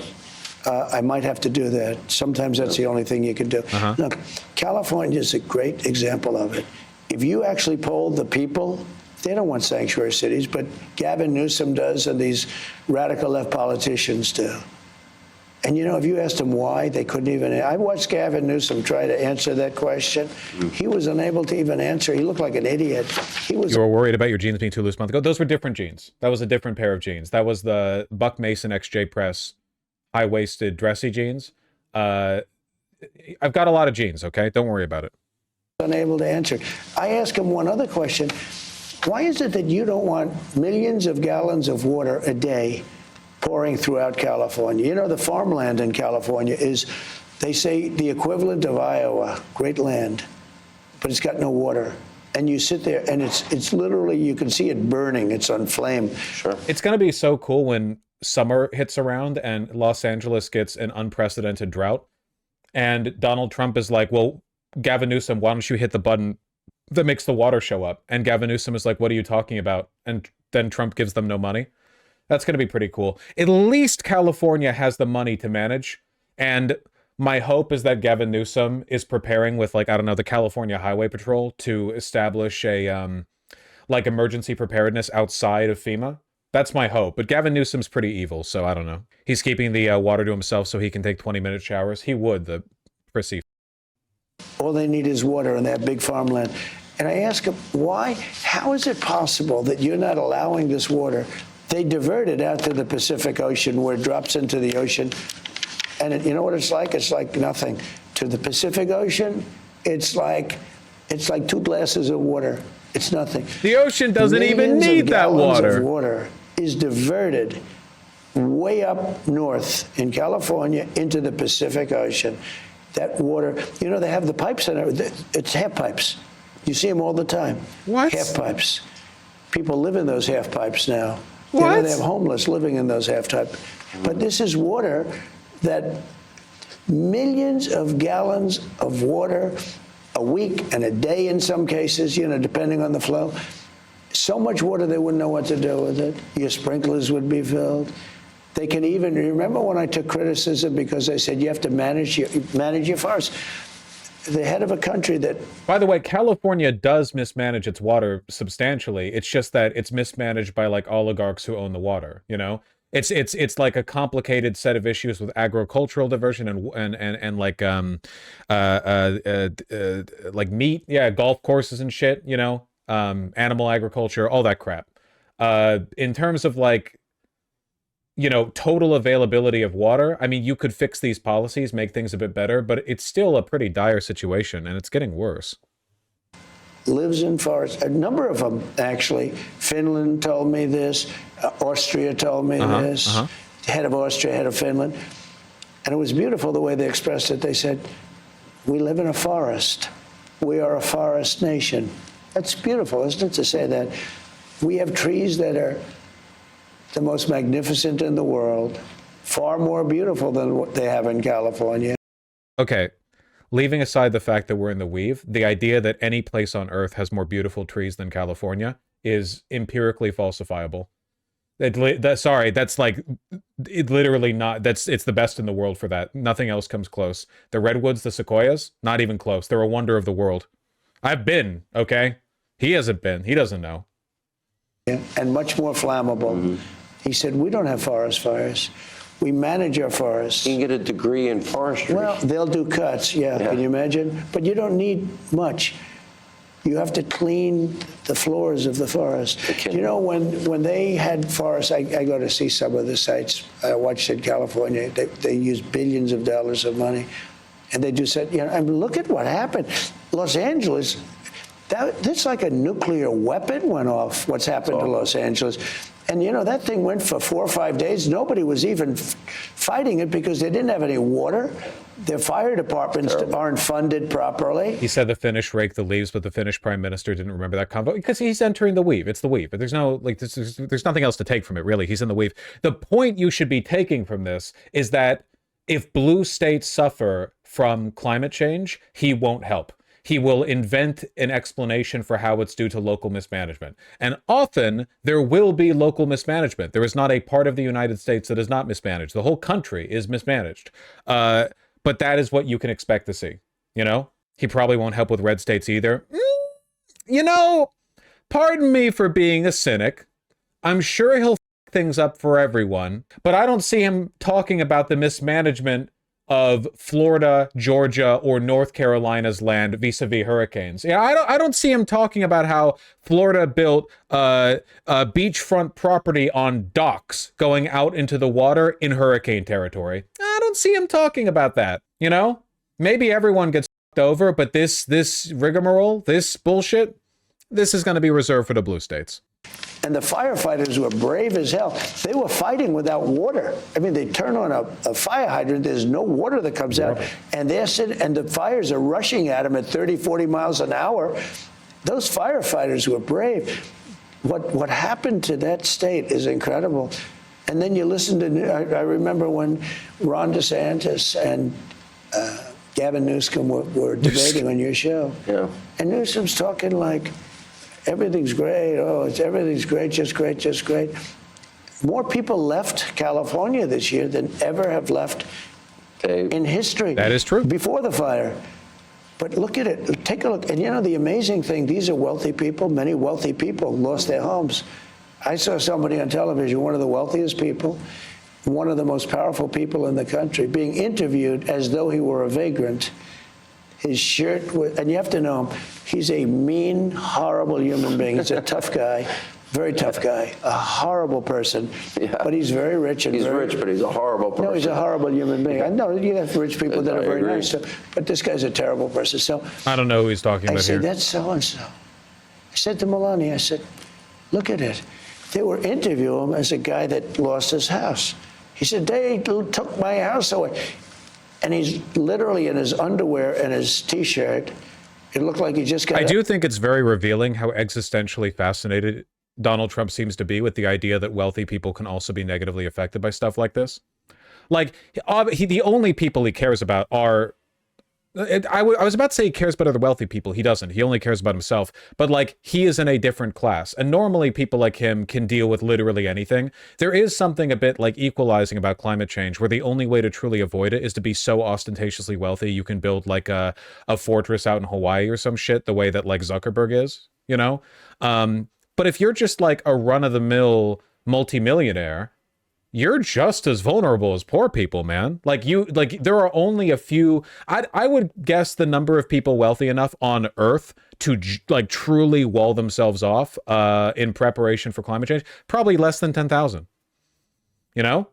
I might have to do that. Sometimes that's the only thing you can do. No, California is a great example of it. If you actually polled the people, they don't want sanctuary cities, but Gavin Newsom does and these radical left politicians do. And, you know, if you asked them why, they couldn't even. I watched Gavin Newsom try to answer that question. He was unable to even answer. He looked like an idiot. He was. You were worried about your jeans being too loose a month ago. Those were different jeans. That was a different pair of jeans. That was the Buck Mason XJ Press high-waisted dressy jeans. I've got a lot of jeans, okay? Don't worry about it. Unable to answer. I asked him one other question. Why is it that you don't want millions of gallons of water a day pouring throughout California? You know, the farmland in California is, they say, the equivalent of Iowa, great land, but it's got no water. and you sit there, and it's literally, you can see it burning. It's on flame. Sure. It's going to be so cool when summer hits around and Los Angeles gets an unprecedented drought. And Donald Trump is like, well, Gavin Newsom, why don't you hit the button that makes the water show up? And Gavin Newsom is like, what are you talking about? And then Trump gives them no money. That's going to be pretty cool. At least California has the money to manage. And my hope is that Gavin Newsom is preparing with, like, I don't know, the California Highway Patrol to establish a like emergency preparedness outside of FEMA. That's my hope. But Gavin Newsom's pretty evil, so I don't know. He's keeping the water to himself so he can take 20-minute showers. He would, the prissy. All they need is water in that big farmland. And I ask him, why? How is it possible that you're not allowing this water? They divert it out to the Pacific Ocean, where it drops into the ocean. And you know what it's like? It's like nothing. To the Pacific Ocean, it's like 2 glasses of water. It's nothing. The ocean doesn't even need that water. Of water is diverted way up north in California into the Pacific Ocean. That water, you know, they have the pipes in it. It's half pipes. You see them all the time. What? Half pipes. People live in those half pipes now. What? You know, they have homeless living in those half pipes. But this is water that millions of gallons of water a week and a day in some cases, you know, depending on the flow. So much water they wouldn't know what to do with it. Your sprinklers would be filled. They can even, remember when I took criticism because I said you have to manage your forests? The head of a country that... By the way, California does mismanage its water substantially. It's just that it's mismanaged by, like, oligarchs who own the water, you know? It's like a complicated set of issues with agricultural diversion and like meat, yeah, golf courses and shit, you know, animal agriculture, all that crap. In terms of, like, you know, total availability of water, I mean, you could fix these policies, make things a bit better, but it's still a pretty dire situation, and it's getting worse. Lives in forests. A number of them, actually. Finland told me this. Austria told me this. Head of Austria, head of Finland. And it was beautiful the way they expressed it. They said, we live in a forest. We are a forest nation. That's beautiful, isn't it, to say that? We have trees that are the most magnificent in the world, far more beautiful than what they have in California. Okay. Leaving aside the fact that we're in the weave, the idea that any place on Earth has more beautiful trees than California is empirically falsifiable. Sorry, that's like, it literally not, it's the best in the world for that. Nothing else comes close. The redwoods, the sequoias, not even close. They're a wonder of the world. I've been, okay? He hasn't been. He doesn't know. And much more flammable. He said, we don't have forest fires. We manage our forests. You can get a degree in forestry. Well, they'll do cuts, yeah. Can you imagine? But you don't need much. You have to clean the floors of the forest. You know, when they had forests, I go to see some of the sites I watched in California. They use billions of dollars of money. And they just said, you know, I mean, look at what happened. Los Angeles, that's like a nuclear weapon went off, what's happened to Los Angeles. And, you know, that thing went for 4 or 5 days. Nobody was even fighting it because they didn't have any water. Their fire departments aren't funded properly. He said the Finnish rake the leaves, but the Finnish prime minister didn't remember that convo because he's entering the weave. It's the weave. But there's no, like, there's nothing else to take from it, really. He's in the weave. The point you should be taking from this is that if blue states suffer from climate change, he won't help. He will invent an explanation for how it's due to local mismanagement. And often there will be local mismanagement. There is not a part of the United States that is not mismanaged. The whole country is mismanaged. But that is what you can expect to see. You know, he probably won't help with red states either. You know, pardon me for being a cynic. I'm sure he'll f things up for everyone, but I don't see him talking about the mismanagement of Florida, Georgia, or North Carolina's land vis-a-vis hurricanes. Yeah, I don't see him talking about how Florida built beachfront property on docks going out into the water in hurricane territory. I don't see him talking about that, you know? Maybe everyone gets f***ed over, but this rigmarole, this bullshit, this is going to be reserved for the blue states. And the firefighters were brave as hell. They were fighting without water. I mean, they turn on a fire hydrant, there's no water that comes out, and they're sitting, and the fires are rushing at them at 30, 40 miles an hour. those firefighters were brave. What happened to that state is incredible. And then you listen to, I remember when Ron DeSantis and Gavin Newsom were debating on your show. Yeah. And Newsom's talking like, everything's great. Oh, everything's great, just great, just great. More people left California this year than ever have left in history. That is true. Before the fire. But look at it. Take a look. And you know, the amazing thing, these are wealthy people. Many wealthy people lost their homes. I saw somebody on television, one of the wealthiest people, one of the most powerful people in the country, being interviewed as though he were a vagrant. His shirt was, and you have to know him, he's a mean, horrible human being. He's a tough guy, very tough guy, a horrible person. Yeah. But he's very rich. And He's very, rich, but he's a horrible person. No, he's a horrible human being. I know you have rich people that I are very agree. nice, but this guy's a terrible person. So I don't know who he's talking I about said, here. that's so-and-so. I said to Melania, I said, look at it. They were interviewing him as a guy that lost his house. He said, they took my house away. And he's literally in his underwear and his T-shirt. It looked like he just got I do think it's very revealing how existentially fascinated Donald Trump seems to be with the idea that wealthy people can also be negatively affected by stuff like this. Like, the only people he cares about are... I was about to say he cares about other wealthy people. He doesn't. He only cares about himself. But, like, he is in a different class. And normally people like him can deal with literally anything. There is something a bit, like, equalizing about climate change, where the only way to truly avoid it is to be so ostentatiously wealthy you can build, like, a fortress out in Hawaii or some shit, the way that, like, Zuckerberg is, you know? But if you're just, like, a run-of-the-mill multimillionaire, you're just as vulnerable as poor people, man. Like there are only a few. I would guess the number of people wealthy enough on Earth to like truly wall themselves off in preparation for climate change, probably less than 10,000. You know,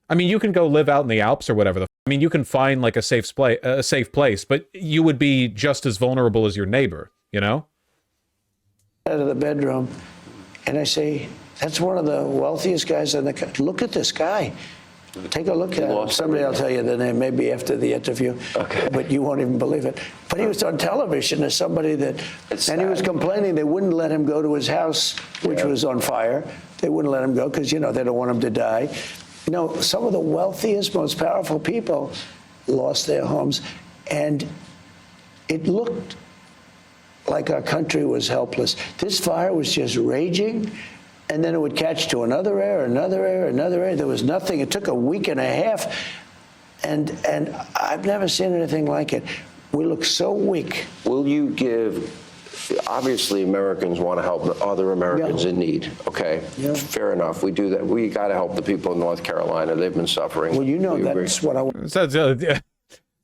I mean, you can go live out in the Alps or whatever. I mean, you can find like a safe place, but you would be just as vulnerable as your neighbor. You know, out of the bedroom, and I say, that's one of the wealthiest guys in the country. Look at this guy. Take a look at him. Somebody will tell you the name maybe after the interview, but you won't even believe it. But he was on television as somebody that, and he was complaining they wouldn't let him go to his house, which was on fire. They wouldn't let him go because, you know, they don't want him to die. You know, some of the wealthiest, most powerful people lost their homes, and it looked like our country was helpless. This fire was just raging. And then it would catch to another area, another area, another area. There was nothing. It took a week and a half. And I've never seen anything like it. We look so weak. Will you give, obviously Americans want to help other Americans in need, okay? Yeah. Fair enough. We do that. We got to help the people in North Carolina. They've been suffering. Well, you know, that's what I want.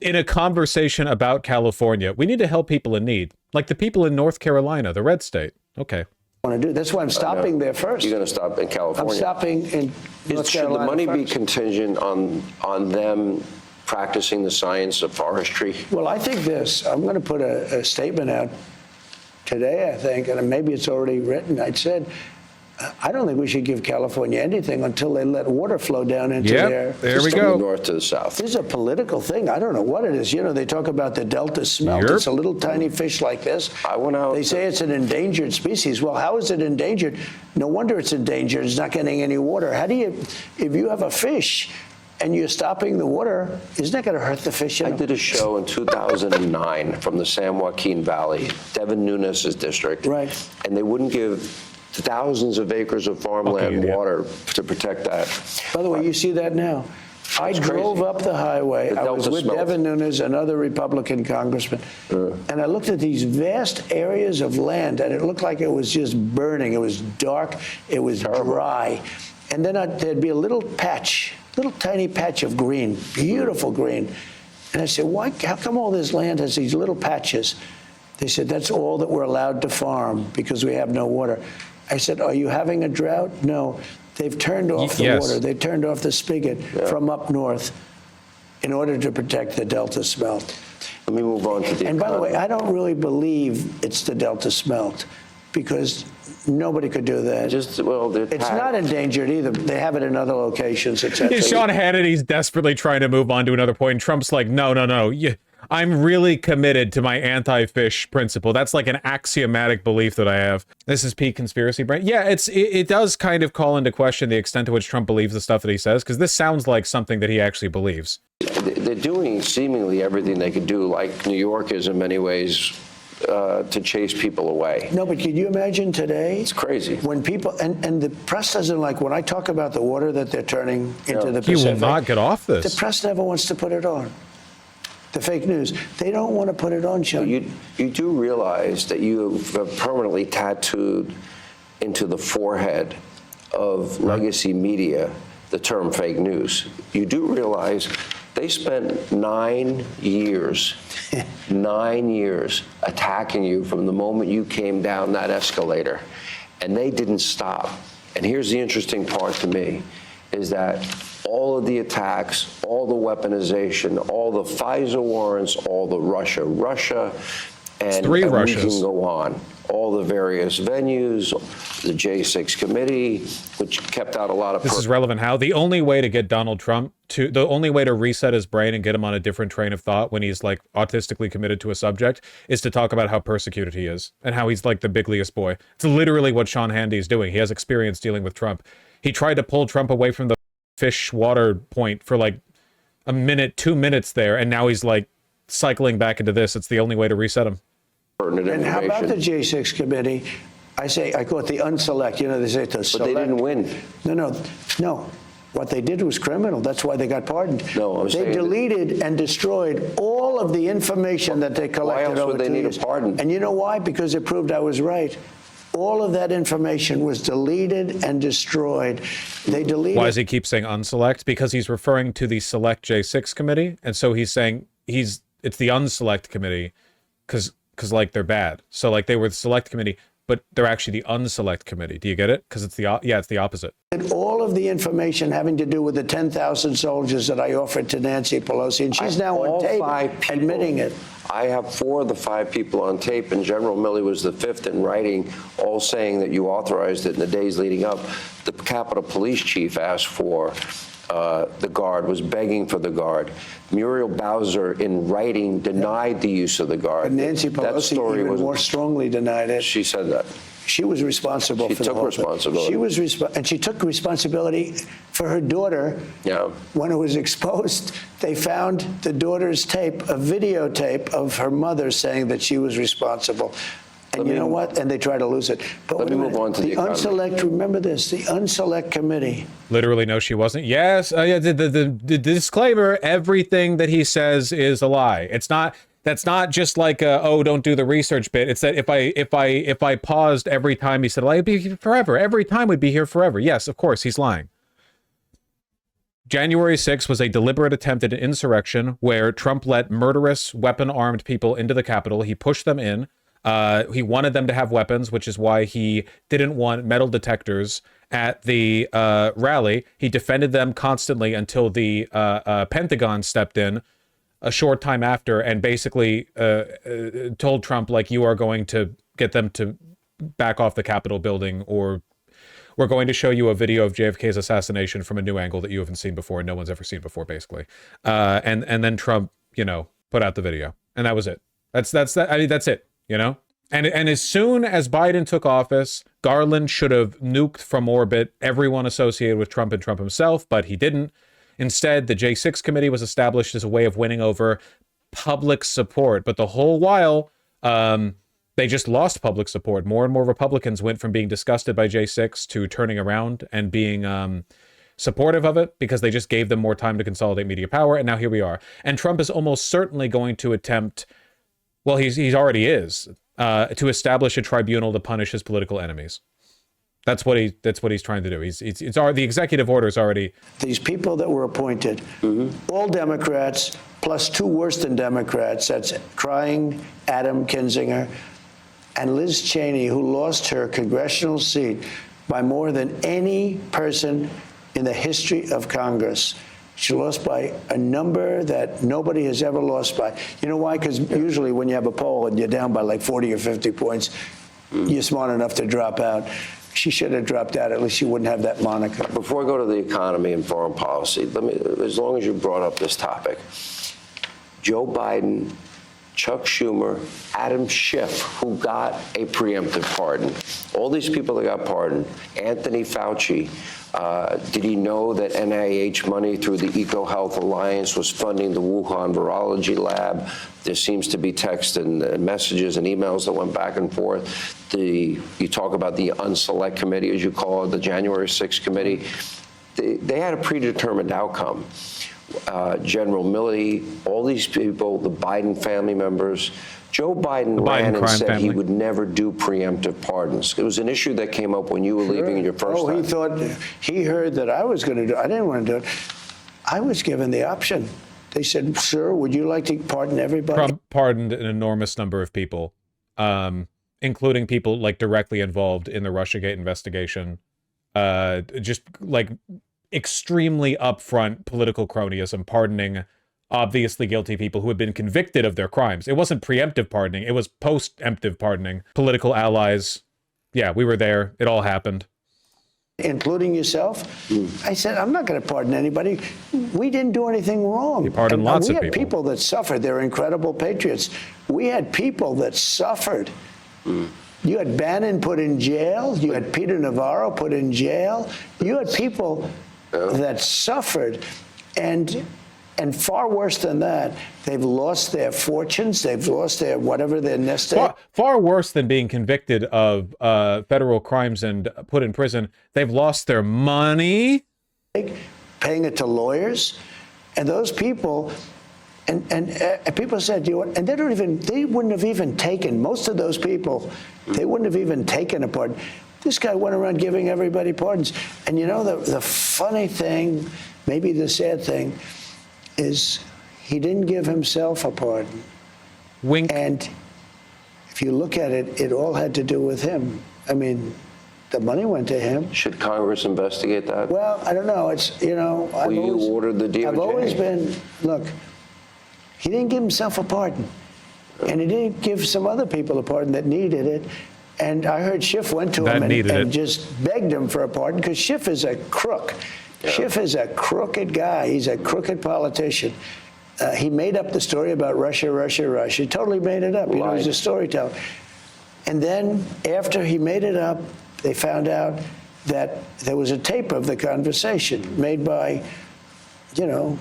In a conversation about California, we need to help people in need. Like the people in North Carolina, the red state. Okay. To do. That's why I'm stopping there first. You're going to stop in California. I'm stopping in North Should Carolina the money be first. contingent on them practicing the science of forestry? Well, I think this. I'm going to put a statement out today, I think, and maybe it's already written. I said, I don't think we should give California anything until they let water flow down into there we From go. the north to the south. This is a political thing. I don't know what it is. You know, they talk about the Delta smelt. Yep. It's a little tiny fish like this. I went out. They say it's an endangered species. Well, how is it endangered? No wonder it's endangered. It's not getting any water. How do you, if you have a fish and you're stopping the water, isn't that going to hurt the fish? You I know? did a show in 2009 from the San Joaquin Valley, Devin Nunes' district. Right. And they wouldn't give thousands of acres of farmland idiot. water to protect that. By the way, you see that now. I drove up the highway. The I was Delta with smelt. Devin Nunes, another Republican congressman, and I looked at these vast areas of land, and it looked like it was just burning. It was dark. It was dry. And then there'd be a little patch, little tiny patch of green, beautiful green. And I said, why? How come all this land has these little patches? They said, that's all that we're allowed to farm because we have no water. I said, are you having a drought? No. They've turned off the water. They turned off the spigot from up north in order to protect the Delta smelt. Let me move on to the And by the way, economy. I don't really believe it's the Delta smelt because nobody could do that. It's not endangered either. They have it in other locations, etc. Sean Hannity's desperately trying to move on to another point. And Trump's like, no. I'm really committed to my anti-fish principle. That's like an axiomatic belief that I have. This is peak conspiracy brain. Yeah, it does kind of call into question the extent to which Trump believes the stuff that he says, because this sounds like something that he actually believes. They're doing seemingly everything they could do, like New York is in many ways, to chase people away. No, but can you imagine today? It's crazy. When people, and the press doesn't like, when I talk about the water that they're turning into the He Pacific. will not get off this. The press never wants to put it on. The fake news. They don't want to put it on, Sean. You do realize that you have permanently tattooed into the forehead of legacy media the term fake news. You do realize they spent 9 years, 9 years attacking you from the moment you came down that escalator, and they didn't stop. And here's the interesting part to me, is that all of the attacks, all the weaponization, all the FISA warrants, all the Russia, and three we Russias. can go on. All the various venues, the J6 committee, which kept out a lot of... This is relevant how the only way to get Donald Trump to, the only way to reset his brain and get him on a different train of thought when he's like autistically committed to a subject is to talk about how persecuted he is and how he's like the bigliest boy. It's literally what Sean Hannity is doing. He has experience dealing with Trump. He tried to pull Trump away from the fish water point for like a minute, 2 minutes there, and now he's like cycling back into this. It's the only way to reset him. And how about the J6 committee? I call it the unselect. You know, they say the select. But they didn't win. No. What they did was criminal. That's why they got pardoned. No, I'm saying they deleted and destroyed all of the information that they collected Why else over would they 2 need years. a pardon? And you know why? Because it proved I was right. All of that information was deleted and destroyed. They deleted. Why does he keep saying unselect? Because he's referring to the select J6 committee, and so he's saying it's the unselect committee because like they're bad. So like they were the select committee, but they're actually the unselect committee. Do you get it? Because it's the opposite. All of the information having to do with the 10,000 soldiers that I offered to Nancy Pelosi, and she's now on tape admitting it. I have 4 of the 5 people on tape, and General Milley was the 5th in writing, all saying that you authorized it in the days leading up. The Capitol Police Chief asked for the guard, was begging for the guard. Muriel Bowser, in writing, denied the use of the guard. But Nancy Pelosi even more strongly denied it. She said that. She was responsible for the whole thing. She took responsibility. She was and she took responsibility for her daughter. Yeah. When it was exposed, they found the daughter's tape, a videotape of her mother saying that she was responsible. And you know what? And they try to lose it. But let me move on to the economy. unselect, remember this, the unselect committee. Literally, no, she wasn't. Yes, the disclaimer, everything that he says is a lie. That's not just like don't do the research bit. It's that if I paused every time he said, I'd be here forever. Every time we'd be here forever. Yes, of course, he's lying. January 6th was a deliberate attempt at an insurrection where Trump let murderous, weapon-armed people into the Capitol. He pushed them in. He wanted them to have weapons, which is why he didn't want metal detectors at the rally. He defended them constantly until the Pentagon stepped in a short time after and basically told Trump, like, you are going to get them to back off the Capitol building, or we're going to show you a video of JFK's assassination from a new angle that you haven't seen before and no one's ever seen before, basically. And then Trump, put out the video, and that was it. That's it. And as soon as Biden took office, Garland should have nuked from orbit everyone associated with Trump and Trump himself, but he didn't. Instead, the J6 committee was established as a way of winning over public support. But the whole while, they just lost public support. More and more Republicans went from being disgusted by J6 to turning around and being supportive of it because they just gave them more time to consolidate media power. And now here we are. And Trump is almost certainly going to attempt, well, he's already is, to establish a tribunal to punish his political enemies. That's what he's trying to do. It's already, the executive order is already. These people that were appointed, all Democrats, plus 2 worse than Democrats. That's crying Adam Kinzinger and Liz Cheney, who lost her congressional seat by more than any person in the history of Congress. She lost by a number that nobody has ever lost by. You know why? Because usually when you have a poll and you're down by like 40 or 50 points, you're smart enough to drop out. She should have dropped out. At least she wouldn't have that moniker. Before I go to the economy and foreign policy, as long as you brought up this topic, Joe Biden, Chuck Schumer, Adam Schiff, who got a preemptive pardon. All these people that got pardoned. Anthony Fauci. Did he know that NIH money through the EcoHealth Alliance was funding the Wuhan Virology Lab? There seems to be text and messages and emails that went back and forth. You talk about the Unselect Committee, as you call it, the January 6th committee. They had a predetermined outcome. General Milley, all these people, the Biden family members. Joe Biden ran and said he would never do preemptive pardons. It was an issue that came up when you were leaving in your first time. He thought, he heard that I was going to do it. I didn't want to do it. I was given the option. They said, sir, would you like to pardon everybody? Trump pardoned an enormous number of people, including people like directly involved in the Russiagate investigation. Just like extremely upfront political cronyism, pardoning obviously guilty people who had been convicted of their crimes. It wasn't preemptive pardoning. It was post-emptive pardoning. Political allies. Yeah, we were there. It all happened. Including yourself? I said, I'm not going to pardon anybody. We didn't do anything wrong. You pardoned lots of people. We had people that suffered. They're incredible patriots. We had people that suffered. You had Bannon put in jail. You had Peter Navarro put in jail. You had people that suffered. And far worse than that, they've lost their fortunes. They've lost their whatever their nest egg. Far worse than being convicted of federal crimes and put in prison. They've lost their money, paying it to lawyers, and those people. And people said, you know what? And they wouldn't have even taken, most of those people, they wouldn't have even taken a pardon. This guy went around giving everybody pardons. And you know, the funny thing, maybe the sad thing, is he didn't give himself a pardon. Wink. And if you look at it, it all had to do with him. I mean, the money went to him. Should Congress investigate that? Well, I don't know. It's, you know, you ordered the DOJ. I've always been, look, he didn't give himself a pardon. And he didn't give some other people a pardon that needed it. And I heard Schiff went to him and just begged him for a pardon because Schiff is a crook. Yeah. Schiff is a crooked guy. He's a crooked politician. He made up the story about Russia. He totally made it up. You know, he's a storyteller. And then after he made it up, they found out that there was a tape of the conversation made by, you know,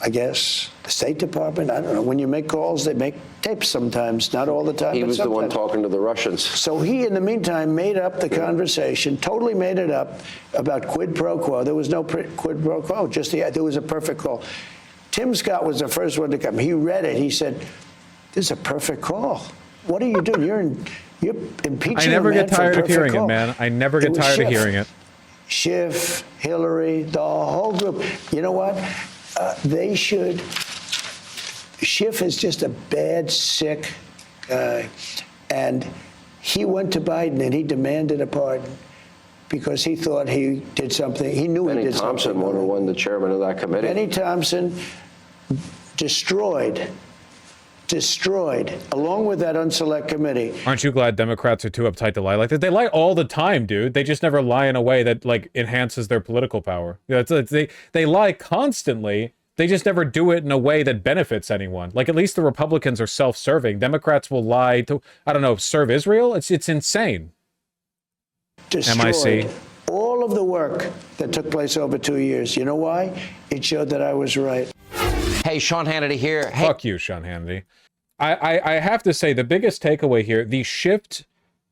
I guess, the State Department. I don't know. When you make calls, they make tapes sometimes, not all the time. He was the one talking to the Russians. So he, in the meantime, made up the conversation, totally made it up about quid pro quo. There was no quid pro quo, just there was a perfect call. Tim Scott was the first one to come. He read it. He said, this is a perfect call. What are you doing? You're impeaching I never a man get tired for a of hearing call. it, man. I never get tired of hearing it. Schiff, Hillary, the whole group. You know what? They should. Schiff is just a bad, sick guy. And he went to Biden and he demanded a pardon because he thought he did something. He knew he did something. Benny Thompson won the chairman of that committee. Benny Thompson destroyed, along with that Unselect Committee. Aren't you glad Democrats are too uptight to lie like that? They lie all the time, dude. They just never lie in a way that like enhances their political power. You know, they lie constantly. They just never do it in a way that benefits anyone. Like at least the Republicans are self-serving. Democrats will lie to, I don't know, serve Israel. It's insane. Destroyed all of the work that took place over 2 years. You know why? It showed that I was right. Hey, Sean Hannity here. Hey. Fuck you, Sean Hannity. I have to say the biggest takeaway here, the shift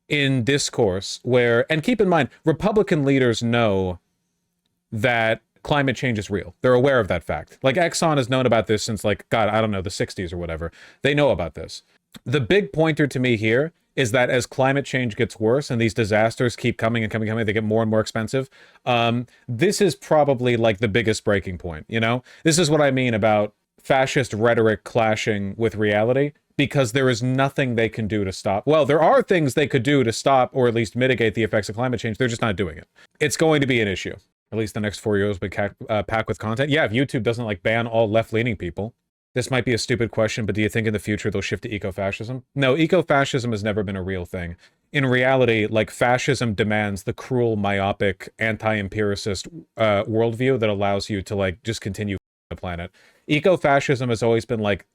in discourse where, and keep in mind, Republican leaders know that climate change is real. They're aware of that fact. Like Exxon has known about this since like, God, I don't know, the 60s or whatever. They know about this. The big pointer to me here is that as climate change gets worse and these disasters keep coming and coming, they get more and more expensive. This is probably like the biggest breaking point, you know? This is what I mean about fascist rhetoric clashing with reality, because there is nothing they can do to stop. Well, there are things they could do to stop or at least mitigate the effects of climate change. They're just not doing it. It's going to be an issue. At least the next 4 years will be packed with content. Yeah, if YouTube doesn't like ban all left-leaning people. This might be a stupid question, but do you think in the future they'll shift to eco-fascism? No, eco-fascism has never been a real thing. In reality, like fascism demands the cruel, myopic, anti-empiricist worldview that allows you to like just continue the planet. Eco-fascism has always been like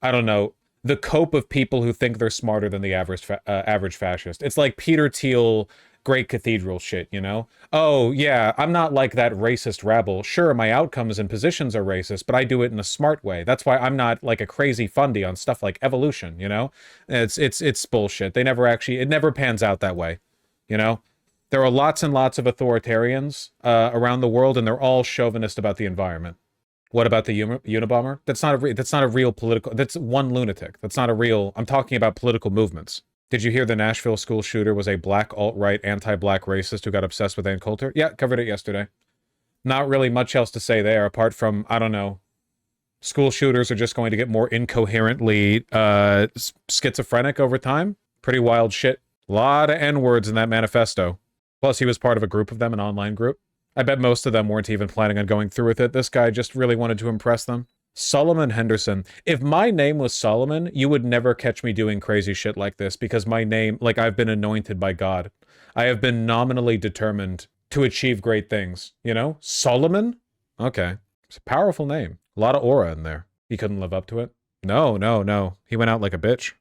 I don't know, the cope of people who think they're smarter than the average fascist. It's like Peter Thiel, Great Cathedral shit, you know? Oh, yeah, I'm not like that racist rabble. Sure, my outcomes and positions are racist, but I do it in a smart way. That's why I'm not like a crazy fundy on stuff like evolution, you know? It's bullshit. They never actually, it never pans out that way, you know? There are lots and lots of authoritarians around the world, and they're all chauvinist about the environment. What about the Unabomber? That's not a real political. That's one lunatic. That's not a real. I'm talking about political movements. Did you hear the Nashville school shooter was a black alt-right anti-black racist who got obsessed with Ann Coulter? Yeah, covered it yesterday. Not really much else to say there apart from, I don't know, school shooters are just going to get more incoherently schizophrenic over time. Pretty wild shit. A lot of N-words in that manifesto. Plus, he was part of a group of them, an online group. I bet most of them weren't even planning on going through with it. This guy just really wanted to impress them. Solomon Henderson. If my name was Solomon, you would never catch me doing crazy shit like this because my name, like I've been anointed by God. I have been nominally determined to achieve great things. You know? Solomon? Okay. It's a powerful name. A lot of aura in there. He couldn't live up to it. No. He went out like a bitch.